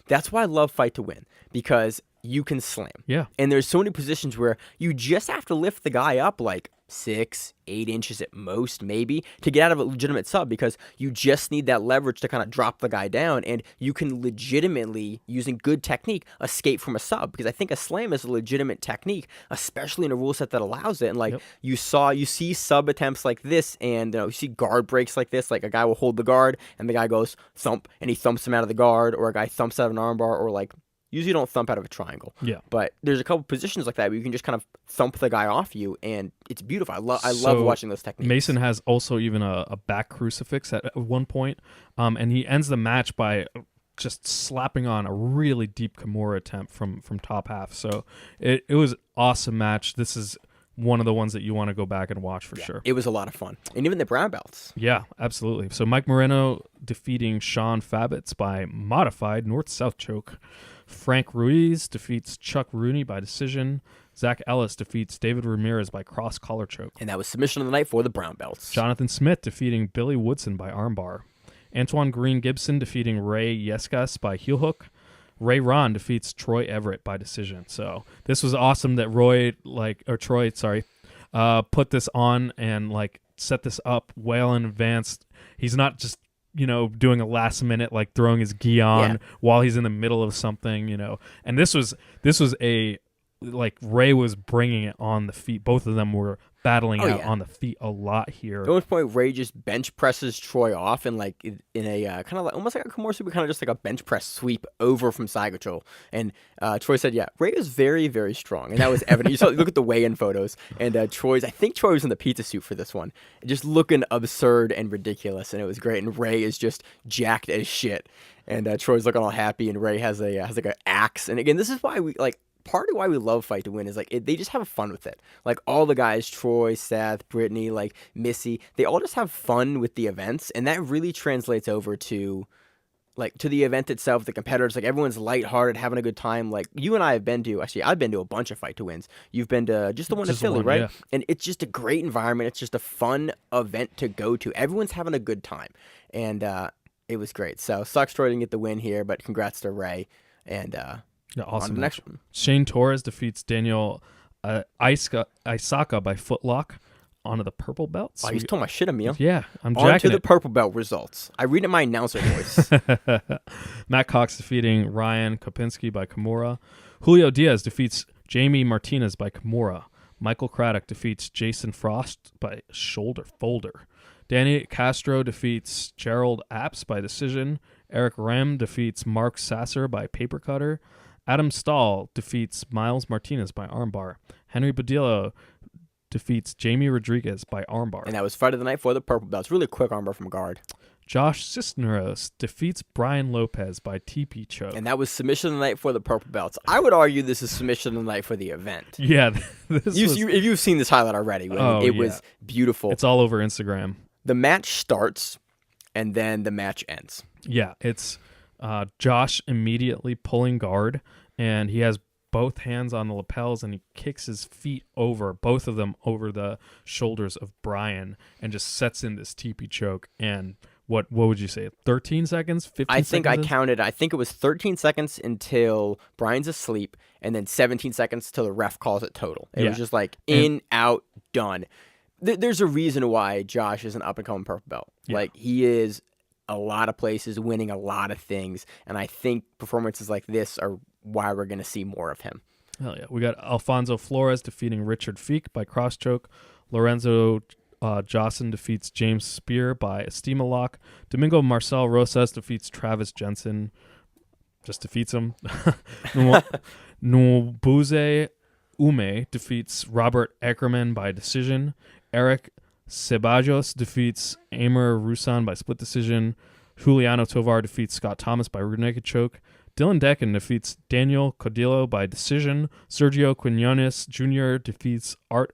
That's why I love fight to win, because you can slam. Yeah. And there's so many positions where you just have to lift the guy up like 6, 8 inches at most, maybe, to get out of a legitimate sub, because you just need that leverage to kind of drop the guy down, and you can legitimately, using good technique, escape from a sub, because I think a slam is a legitimate technique, especially in a rule set that allows it. And like you see sub attempts like this, and you see guard breaks like this, like a guy will hold the guard and the guy goes thump and he thumps him out of the guard, or a guy thumps out of an armbar, or like usually don't thump out of a triangle. Yeah. But there's a couple positions like that where you can just kind of thump the guy off you, and it's beautiful. I love watching those techniques. Mason has also even a back crucifix at one point, and he ends the match by just slapping on a really deep Kimura attempt from top half. So it was an awesome match. This is one of the ones that you want to go back and watch for sure. It was a lot of fun. And even the brown belts. Yeah, absolutely. So Mike Moreno defeating Sean Fabitz by modified north-south choke. Frank Ruiz defeats Chuck Rooney by decision. Zach Ellis defeats David Ramirez by cross-collar choke. And that was submission of the night for the brown belts. Jonathan Smith defeating Billy Woodson by armbar. Antoine Green Gibson defeating Ray Yescas by heel hook. Ray Ron defeats Troy Everett by decision. So this was awesome that Troy put this on and like set this up well in advance. He's not just doing a last minute, like throwing his gi on while he's in the middle of something, and this was a, like, Ray was bringing it on the feet. Both of them were battling out on the feet a lot here. At one point, Ray just bench presses Troy off, and like in a kind of like almost like a Kimura sweep, kind of just like a bench press sweep over from side control. And Troy said, "Yeah, Ray is very, very strong," and that was evident. Look at the weigh-in photos, and I think Troy was in the pizza suit for this one, just looking absurd and ridiculous, and it was great. And Ray is just jacked as shit, and Troy's looking all happy, and Ray has like an axe. And again, this is why we like. Part of why we love fight to win is like they just have fun with it. Like all the guys, Troy, Seth, Brittany, like Missy, they all just have fun with the events, and that really translates over to the event itself, the competitors. Like everyone's lighthearted, having a good time. Like you and I have been to, I've been to a bunch of fight to wins. You've been to just the one in Philly, right? Yeah. And it's just a great environment. It's just a fun event to go to. Everyone's having a good time, and it was great. So sucks Troy didn't get the win here, but congrats to Ray. And yeah, awesome. On to the next one. Shane Torres defeats Daniel Isaka by footlock. on to the purple belts. Oh, he's talking my shit, Emil. Yeah, I'm On to jacking the it. purple belt results. I read it in my announcer voice. Matt Cox defeating Ryan Kopinski by Kimura. Julio Diaz defeats Jamie Martinez by Kimura. Michael Craddock defeats Jason Frost by shoulder folder. Danny Castro defeats Gerald Apps by decision. Eric Rem defeats Mark Sasser by paper cutter. Adam Stahl defeats Miles Martinez by armbar. Henry Badillo defeats Jamie Rodriguez by armbar. And that was fight of the night for the purple belts. Really quick armbar from guard. Josh Cisneros defeats Brian Lopez by TP choke. And that was submission of the night for the purple belts. I would argue this is submission of the night for the event. Yeah, this was, If you've seen this highlight already, it was beautiful. It's all over Instagram. The match starts, and then the match ends. Yeah, it's Josh immediately pulling guard, and he has both hands on the lapels, and he kicks his feet over, both of them over the shoulders of Brian, and just sets in this TP choke. And what would you say, 13 seconds, 15 seconds? I think I counted, I think it was 13 seconds until Brian's asleep, and then 17 seconds till the ref calls it total. It was just like in, out, done. There's a reason why Josh is an up-and-coming purple belt. Yeah. Like, he is a lot of places, winning a lot of things, and I think performances like this are why we're going to see more of him. Hell yeah. We got Alfonso Flores defeating Richard Feek by cross choke. Lorenzo Jossin defeats James Spear by Estima lock. Domingo Marcel Rosas defeats Travis Jensen. Just defeats him. Nubuze Ume defeats Robert Eckerman by decision. Eric Ceballos defeats Amer Rusan by split decision. Juliano Tovar defeats Scott Thomas by rear naked choke. Dylan Decken defeats Daniel Codillo by decision. Sergio Quinones Jr. defeats Art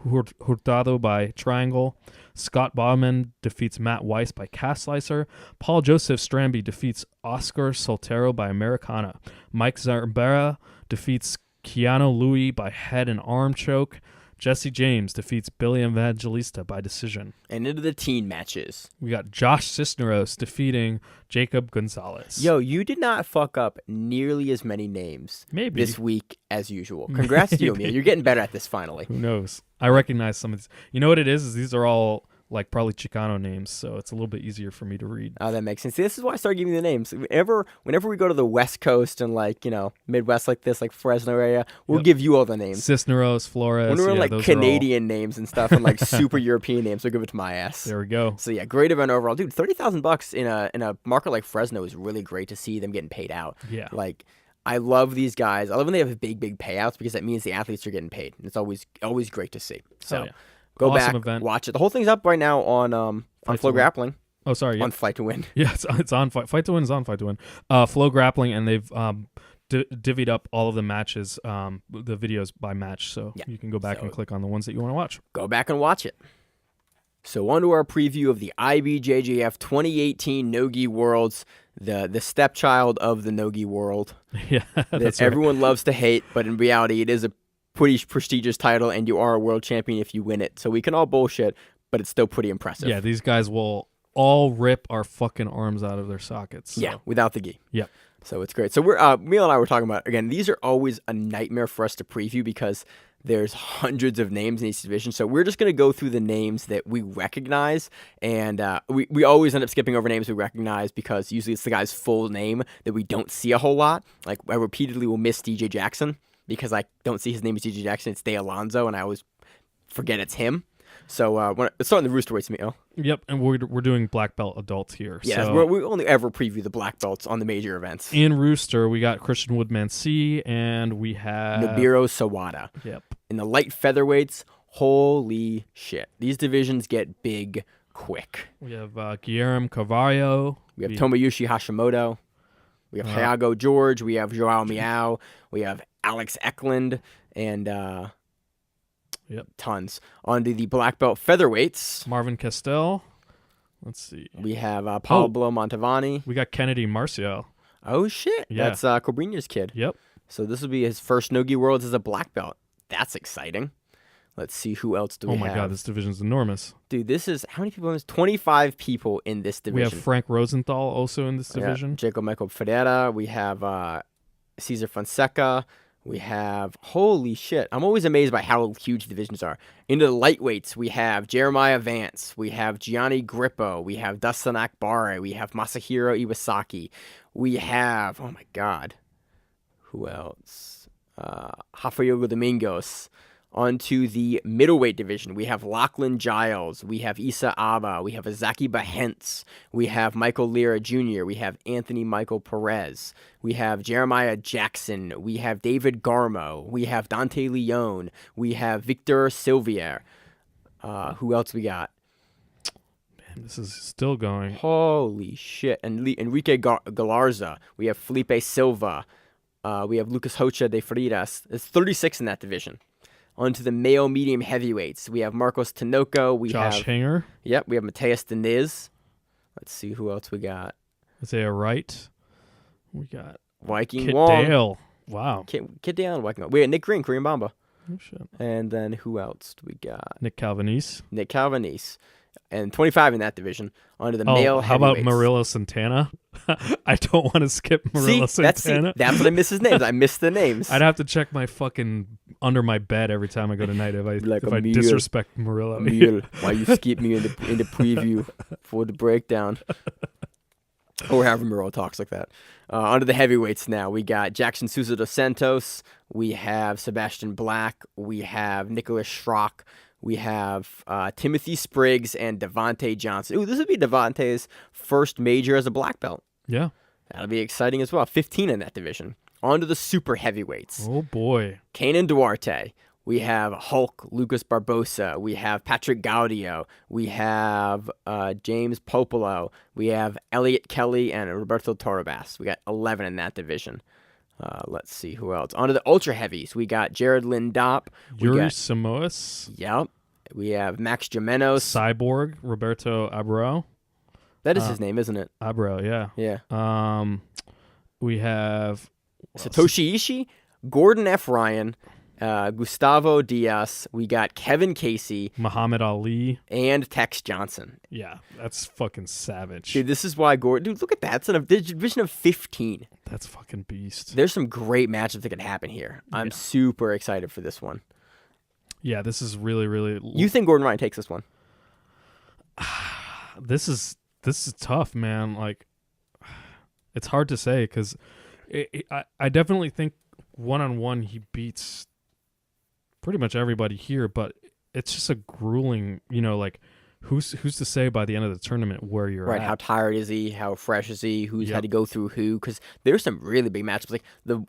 Hurtado by triangle. Scott Bauman defeats Matt Weiss by cast slicer. Paul Joseph Stramby defeats Oscar Soltero by Americana. Mike Zarbera defeats Keanu Louis by head and arm choke. Jesse James defeats Billy Evangelista by decision. And into the teen matches. We got Josh Cisneros defeating Jacob Gonzalez. Yo, you did not fuck up nearly as many names this week as usual. Congrats to you, Emil. You're getting better at this finally. Who knows? I recognize some of these. You know what it is these are all like probably Chicano names, so it's a little bit easier for me to read. Oh, that makes sense. See, this is why I started giving you the names. Whenever we go to the West Coast and like, Midwest like this, like Fresno area, we'll give you all the names. Cisneros, Flores. When we're in like Canadian names and stuff and like super European names, we'll give it to my ass. There we go. So yeah, great event overall. Dude, $30,000 in a market like Fresno is really great to see them getting paid out. Yeah. Like, I love these guys. I love when they have big payouts because that means the athletes are getting paid. It's always great to see. So go awesome back, event. watch it. The whole thing's up right now on Flow Grappling. Oh, sorry. On Fight to Win. Yeah, it's on Fight to Win is on Fight to Win. Flow Grappling, and they've divvied up all of the matches, the videos by match, so you can go back and click on the ones that you want to watch. Go back and watch it. So on to our preview of the IBJJF 2018 No-Gi Worlds, the stepchild of the No-Gi world. Yeah, that everyone loves to hate, but in reality, it is a pretty prestigious title, and you are a world champion if you win it. So we can all bullshit, but it's still pretty impressive. Yeah, these guys will all rip our fucking arms out of their sockets. So. Yeah, without the gi. Yep. So it's great. So we're Emil and I were talking about, again, these are always a nightmare for us to preview because there's hundreds of names in each division. So we're just going to go through the names that we recognize, and we always end up skipping over names we recognize because usually it's the guy's full name that we don't see a whole lot. Like, I repeatedly will miss DJ Jackson because I don't see his name as DJ Jackson. It's De Alonzo, and I always forget it's him. So let's start in the rooster weights, Emil. Yep, and we're doing black belt adults here. Yeah, so we only ever preview the black belts on the major events. In rooster, we got Christian Woodman C, and we have Nibiru Sawada. Yep. In the light featherweights, holy shit. These divisions get big quick. We have Guillermo Carvalho. We have Tomoyoshi Hashimoto. We have Hayago George. We have Joao Miao. We have Alex Eklund. And tons. On to the black belt featherweights. Marvin Castell. Let's see. We have Pablo Montavani. We got Kennedy Marcial. Oh, shit. Yeah. That's Cobrinha's kid. Yep. So this will be his first No-Gi Worlds as a black belt. That's exciting. Let's see who else do we have. Oh my God, this division's enormous. Dude, this is, how many people in this? 25 people in this division. We have Frank Rosenthal also in this division. Jacob Michael Ferreira. We have Cesar Fonseca. We have, holy shit, I'm always amazed by how huge divisions are. Into the lightweights, we have Jeremiah Vance, we have Gianni Grippo, we have Dustin Akbare, we have Masahiro Iwasaki, we have, oh my god, who else? Rafael Domingos. Onto the middleweight division, we have Lachlan Giles, we have Issa Abba, we have Azaki Bahentz, we have Michael Lira Jr., we have Anthony Michael Perez, we have Jeremiah Jackson, we have David Garmo, we have Dante Leone, we have Victor Silvier. Who else we got? Man, this is still going. Holy shit. And Enrique Galarza, we have Felipe Silva, we have Lucas Hocha de Freitas. There's 36 in that division. Onto the male medium heavyweights, we have Marcos Tinoco. We Josh have Hanger. Yep, we have Mateus Deniz. Let's see who else we got. Isaiah Wright. We got Viking Kit Wong. Dale. Wow. Kit Dale and Viking Wong. We got Nick Green, Korean Bamba. Oh, shit. And then who else do we got? Nick Calvanese. Nick Calvanese. And 25 in that division. Onto the male How about heavyweights. Murillo Santana? I don't want to skip Murillo Santana. That's what I miss his names. I miss the names. I'd have to check my fucking under my bed every time I go to night if I Emil. disrespect Murillo. Emil, why you skip me in the preview for the breakdown? Or however Muro talks like that. Onto the heavyweights now. We got Jackson Sousa dos Santos. We have Sebastian Black. We have Nicholas Schrock. We have Timothy Spriggs and Devontae Johnson. Ooh, this would be Devontae's first major as a black belt. Yeah. That'll be exciting as well. 15 in that division. On to the super heavyweights. Oh, boy. Keenan Duarte. We have Hulk Lucas Barbosa. We have Patrick Gaudio. We have James Popolo. We have Elliot Kelly and Roberto Torrebas. We got 11 in that division. Let's see who else. On to the ultra heavies. We got Jared Lindop. Yuri Samoas. Yep. We have Max Gimenos. Cyborg. Roberto Abreu. That is his name, isn't it? Abreu, yeah. Yeah. We have Satoshi Ishii, Gordon F. Ryan, Gustavo Diaz. We got Kevin Casey, Muhammad Ali, and Tex Johnson. Yeah, that's fucking savage. Dude, this is why Gordon. Dude, look at that. It's in a division of 15. That's fucking beast. There's some great matchups that could happen here. I'm super excited for this one. Yeah, this is really, really. You think Gordon Ryan takes this one? This is tough, man. Like, it's hard to say because I definitely think one-on-one he beats pretty much everybody here, but it's just a grueling, like, who's to say by the end of the tournament where you're right, at? how tired is he? How fresh is he? Who's had to go through who? Because there's some really big matchups. Like the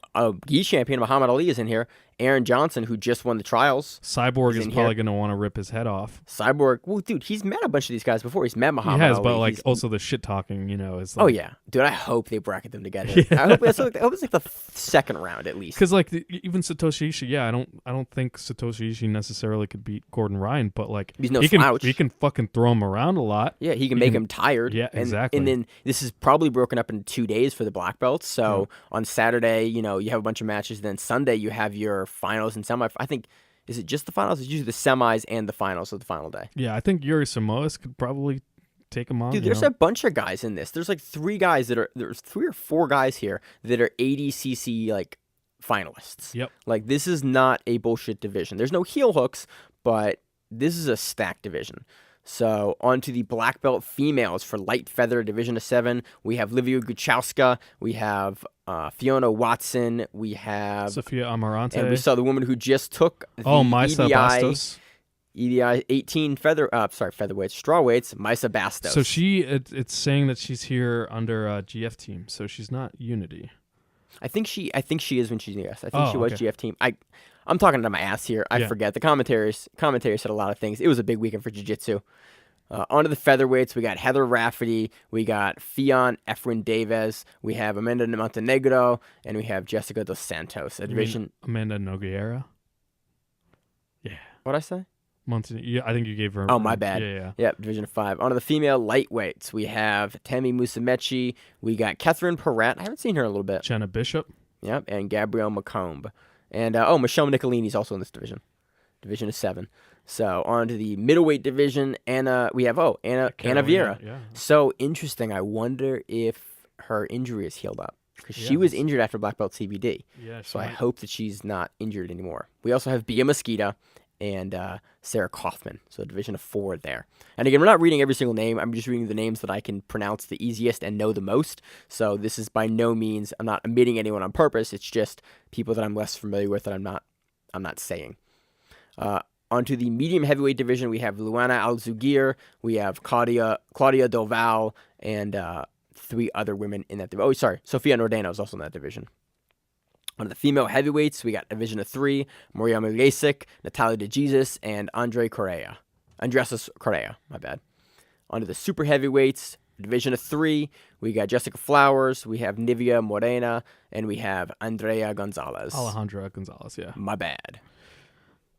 gi champion Muhammad Ali is in here. Aaron Johnson, who just won the trials. Cyborg is probably going to want to rip his head off. Cyborg, well, dude, he's met a bunch of these guys before. He's met Muhammad Ali. He has, but like also the shit talking, is like, oh yeah, dude, I hope they bracket them together. Yeah. I hope it's like the second round at least. Because like even Satoshi Ishii, I don't think Satoshi Ishii necessarily could beat Gordon Ryan, but like he's no slouch. He can fucking throw him around a lot. Yeah, he can make him tired. Yeah, exactly. And then this is probably broken up into 2 days for the black belts. So on Saturday, you have a bunch of matches. Then Sunday you have your finals and semi. I think, is it just the finals? It's usually the semis and the finals of the final day. Yeah, I think Yuri Samoas could probably take him on. Dude, there's a bunch of guys in this. There's like there's 3 or 4 guys here that are ADCC like finalists. Yep. Like this is not a bullshit division. There's no heel hooks, but this is a stacked division. So on to the black belt females for light feather division of 7. We have Livia Guchowska. We have Fiona Watson. We have Sophia Amarante. And we saw the woman who just took the Maisa Bastos. EBI 18 featherweights, strawweights, Maisa Bastos. So it's saying that she's here under GF team, so she's not Unity. I think she is when she's yes. I think she was okay. GF team. I'm talking to my ass here. I forget. The commentators said a lot of things. It was a big weekend for jiu-jitsu. Onto the featherweights, we got Heather Rafferty, we got Fion Efren Davis, we have Amanda Montenegro, and we have Jessica Dos Santos. A division. Amanda Nogueira. Yeah. What'd I say? I think you gave her. Oh, my bad. Yeah. Yep, division of 5. Onto the female lightweights, we have Temi Musamechi, we got Catherine Perrette. I haven't seen her in a little bit. Jenna Bishop. Yep, and Gabrielle McComb. And, Michelle Nicolini's also in this division. Division of 7. So, on to the middleweight division, Anna Vieira. Yeah. So interesting. I wonder if her injury is healed up. because Yeah, she was that's- injured after black belt CBD. Yeah. So I hope that she's not injured anymore. We also have Bia Mosquita and Sarah Kaufman. So a division of 4 there. And again, we're not reading every single name. I'm just reading the names that I can pronounce the easiest and know the most. So this is by no means, I'm not omitting anyone on purpose. It's just people that I'm less familiar with that I'm not saying. Onto the medium heavyweight division, we have Luana Alzugir, we have Claudia Doval, and 3 other women in that division. Oh, sorry, Sofia Nordano is also in that division. On the female heavyweights, we got division of 3, Maria Milesic, Natalia DeJesus, and Andreas Correa, my bad. Onto the super heavyweights, division of 3, we got Jessica Flowers, we have Nivea Morena, and we have Andrea Gonzalez. Alejandra Gonzalez. Yeah. My bad.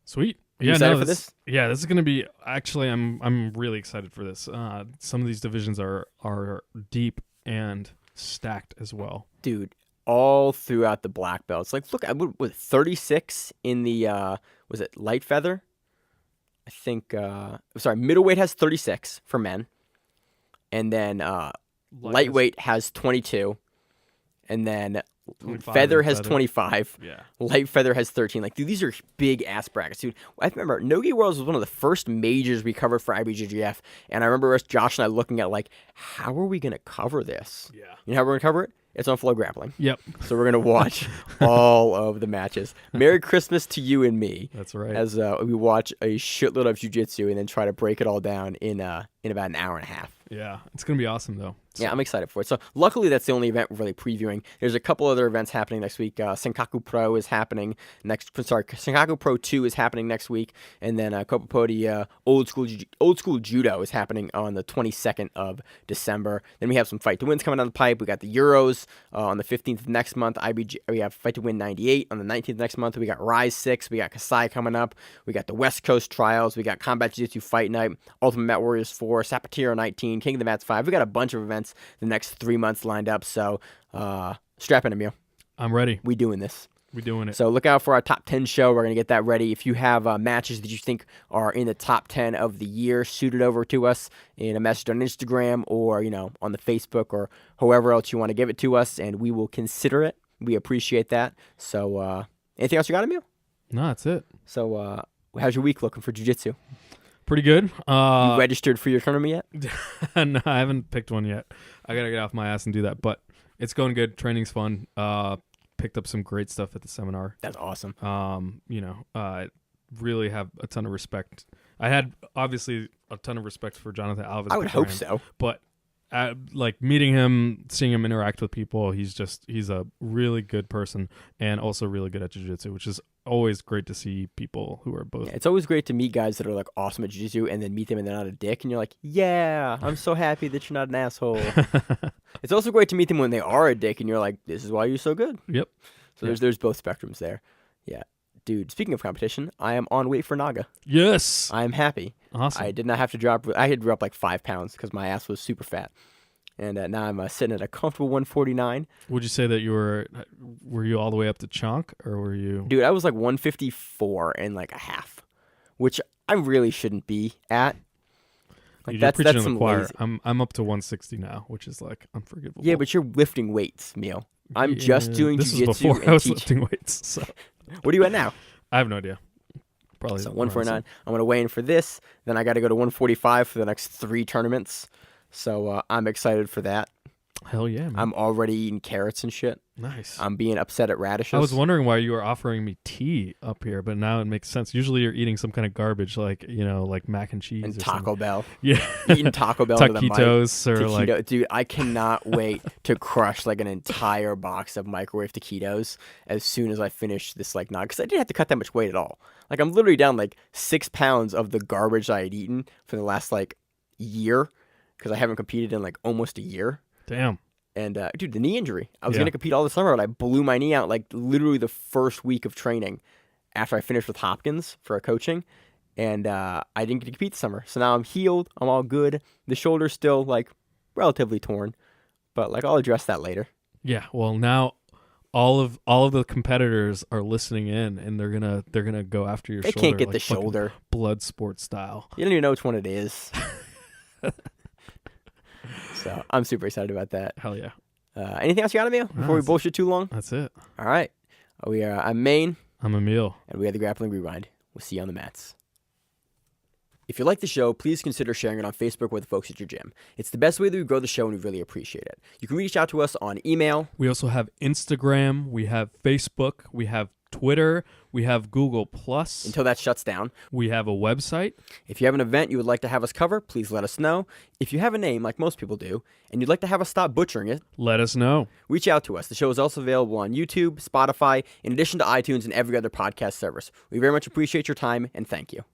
Sweet. You Yeah, excited no, for this? Yeah, this is gonna be. Actually, I'm really excited for this. Some of these divisions are deep and stacked as well. Dude, all throughout the black belts. Like, look, I was 36 in the, was it light feather? I think, middleweight has 36 for men. And then lightweight has 22. And then 25 feather in has feather. 25. Yeah. Light feather has 13. Like, dude, these are big ass brackets, dude. I remember No-Gi Worlds was one of the first majors we covered for IBJJF. And I remember Josh and I looking at, like, how are we going to cover this? Yeah. You know how we're going to cover it? It's on Flow Grappling. Yep. So we're going to watch all of the matches. Merry Christmas to you and me. That's right. As we watch a shitload of jiu-jitsu and then try to break it all down in about an hour and a half. Yeah, it's gonna be awesome though. Yeah, I'm excited for it. So luckily, that's the only event we're really previewing. There's a couple other events happening next week. Senkaku Pro is happening Senkaku Pro 2 is happening next week, and then Koppapodi Old School Judo is happening on the 22nd of December. Then we have some Fight to Wins coming down the pipe. We got the Euros on the 15th of next month. We have Fight to Win 98 on the 19th next month. We got Rise 6. We got Kasai coming up. We got the West Coast Trials. We got Combat Jiu-Jitsu Fight Night, Ultimate Mat Warriors 4, Sapatero 19, King of the Mats 5. We got a bunch of events the next 3 months lined up. So strap in, Emil. I'm ready. We doing this. We're doing it. So look out for our top 10 show. We're going to get that ready. If you have matches that you think are in the top 10 of the year, shoot it over to us in a message on Instagram or, on the Facebook or however else you want to give it to us, and we will consider it. We appreciate that. So anything else you got, Emil? No, that's it. So how's your week looking for jiu-jitsu? Pretty good. You registered for your tournament yet? No, I haven't picked one yet. I gotta get off my ass and do that, but it's going good. Training's fun. Picked up some great stuff at the seminar. That's awesome. Really have a ton of respect. I had obviously a ton of respect for Jonathan Alves. I would hope beforehand, so. but like meeting him, seeing him interact with people, he's a really good person and also really good at jiu-jitsu, which is always great to see people who are both. Yeah, it's always great to meet guys that are like awesome at jiu-jitsu and then meet them and they're not a dick and you're like, yeah, I'm so happy that you're not an asshole. It's also great to meet them when they are a dick and you're like, this is why you're so good. Yep. So there's both spectrums there. Yeah. Dude, speaking of competition, I am on weight for Naga. Yes. I am happy. Awesome. I did not have to drop. I had to drop like 5 pounds because my ass was super fat. And now I'm sitting at a comfortable 149. Would you say that were you all the way up to chonk, or were you? Dude, I was like 154 and like a half, which I really shouldn't be at. Like You're preaching to the some choir. lazy. I'm up to 160 now, which is like unforgivable. Yeah, but you're lifting weights, Meal. I'm just doing this is jiu-jitsu before and I was teaching. lifting weights. So What are you at now? I have no idea. Probably So around 149. I'm going to weigh in for this. Then I got to go to 145 for the next 3 tournaments. So I'm excited for that. Hell yeah, man. I'm already eating carrots and shit. Nice. I'm being upset at radishes. I was wondering why you were offering me tea up here, but now it makes sense. Usually you're eating some kind of garbage like mac and cheese and or Taco something. Bell. Yeah. Eating Taco Bell under the mic. Taquitos or Taquito. Dude, I cannot wait to crush like an entire box of microwave taquitos as soon as I finish this nog, because I didn't have to cut that much weight at all. Like I'm literally down like 6 pounds of the garbage I had eaten for the last like year, because I haven't competed in like almost a year. Damn. And dude, the knee injury. I was Yeah. gonna compete all the summer, and I blew my knee out like literally the first week of training after I finished with Hopkins for coaching. And I didn't get to compete this summer. So now I'm healed. I'm all good. The shoulder's still like relatively torn, but like I'll address that later. Yeah. Well, now all of the competitors are listening in, and they're gonna go after your They shoulder. can't get like the fucking shoulder. blood sport style. You don't even know which one it is. So I'm super excited about that. Hell yeah. Anything else you got, Emil, before we that's- bullshit too long? That's it. All right. I'm Maine, I'm Emil. and we are the Grappling Rewind. We'll see you on the mats. If you like the show, please consider sharing it on Facebook with the folks at your gym. It's the best way that we grow the show, and we really appreciate it. You can reach out to us on email. We also have Instagram. We have Facebook. We have Twitter. We have Google Plus. Until that shuts down. We have a website. If you have an event you would like to have us cover, please let us know. If you have a name, like most people do, and you'd like to have us stop butchering it, Let us know. reach out to us. The show is also available on YouTube, Spotify, in addition to iTunes and every other podcast service. We very much appreciate your time, and thank you.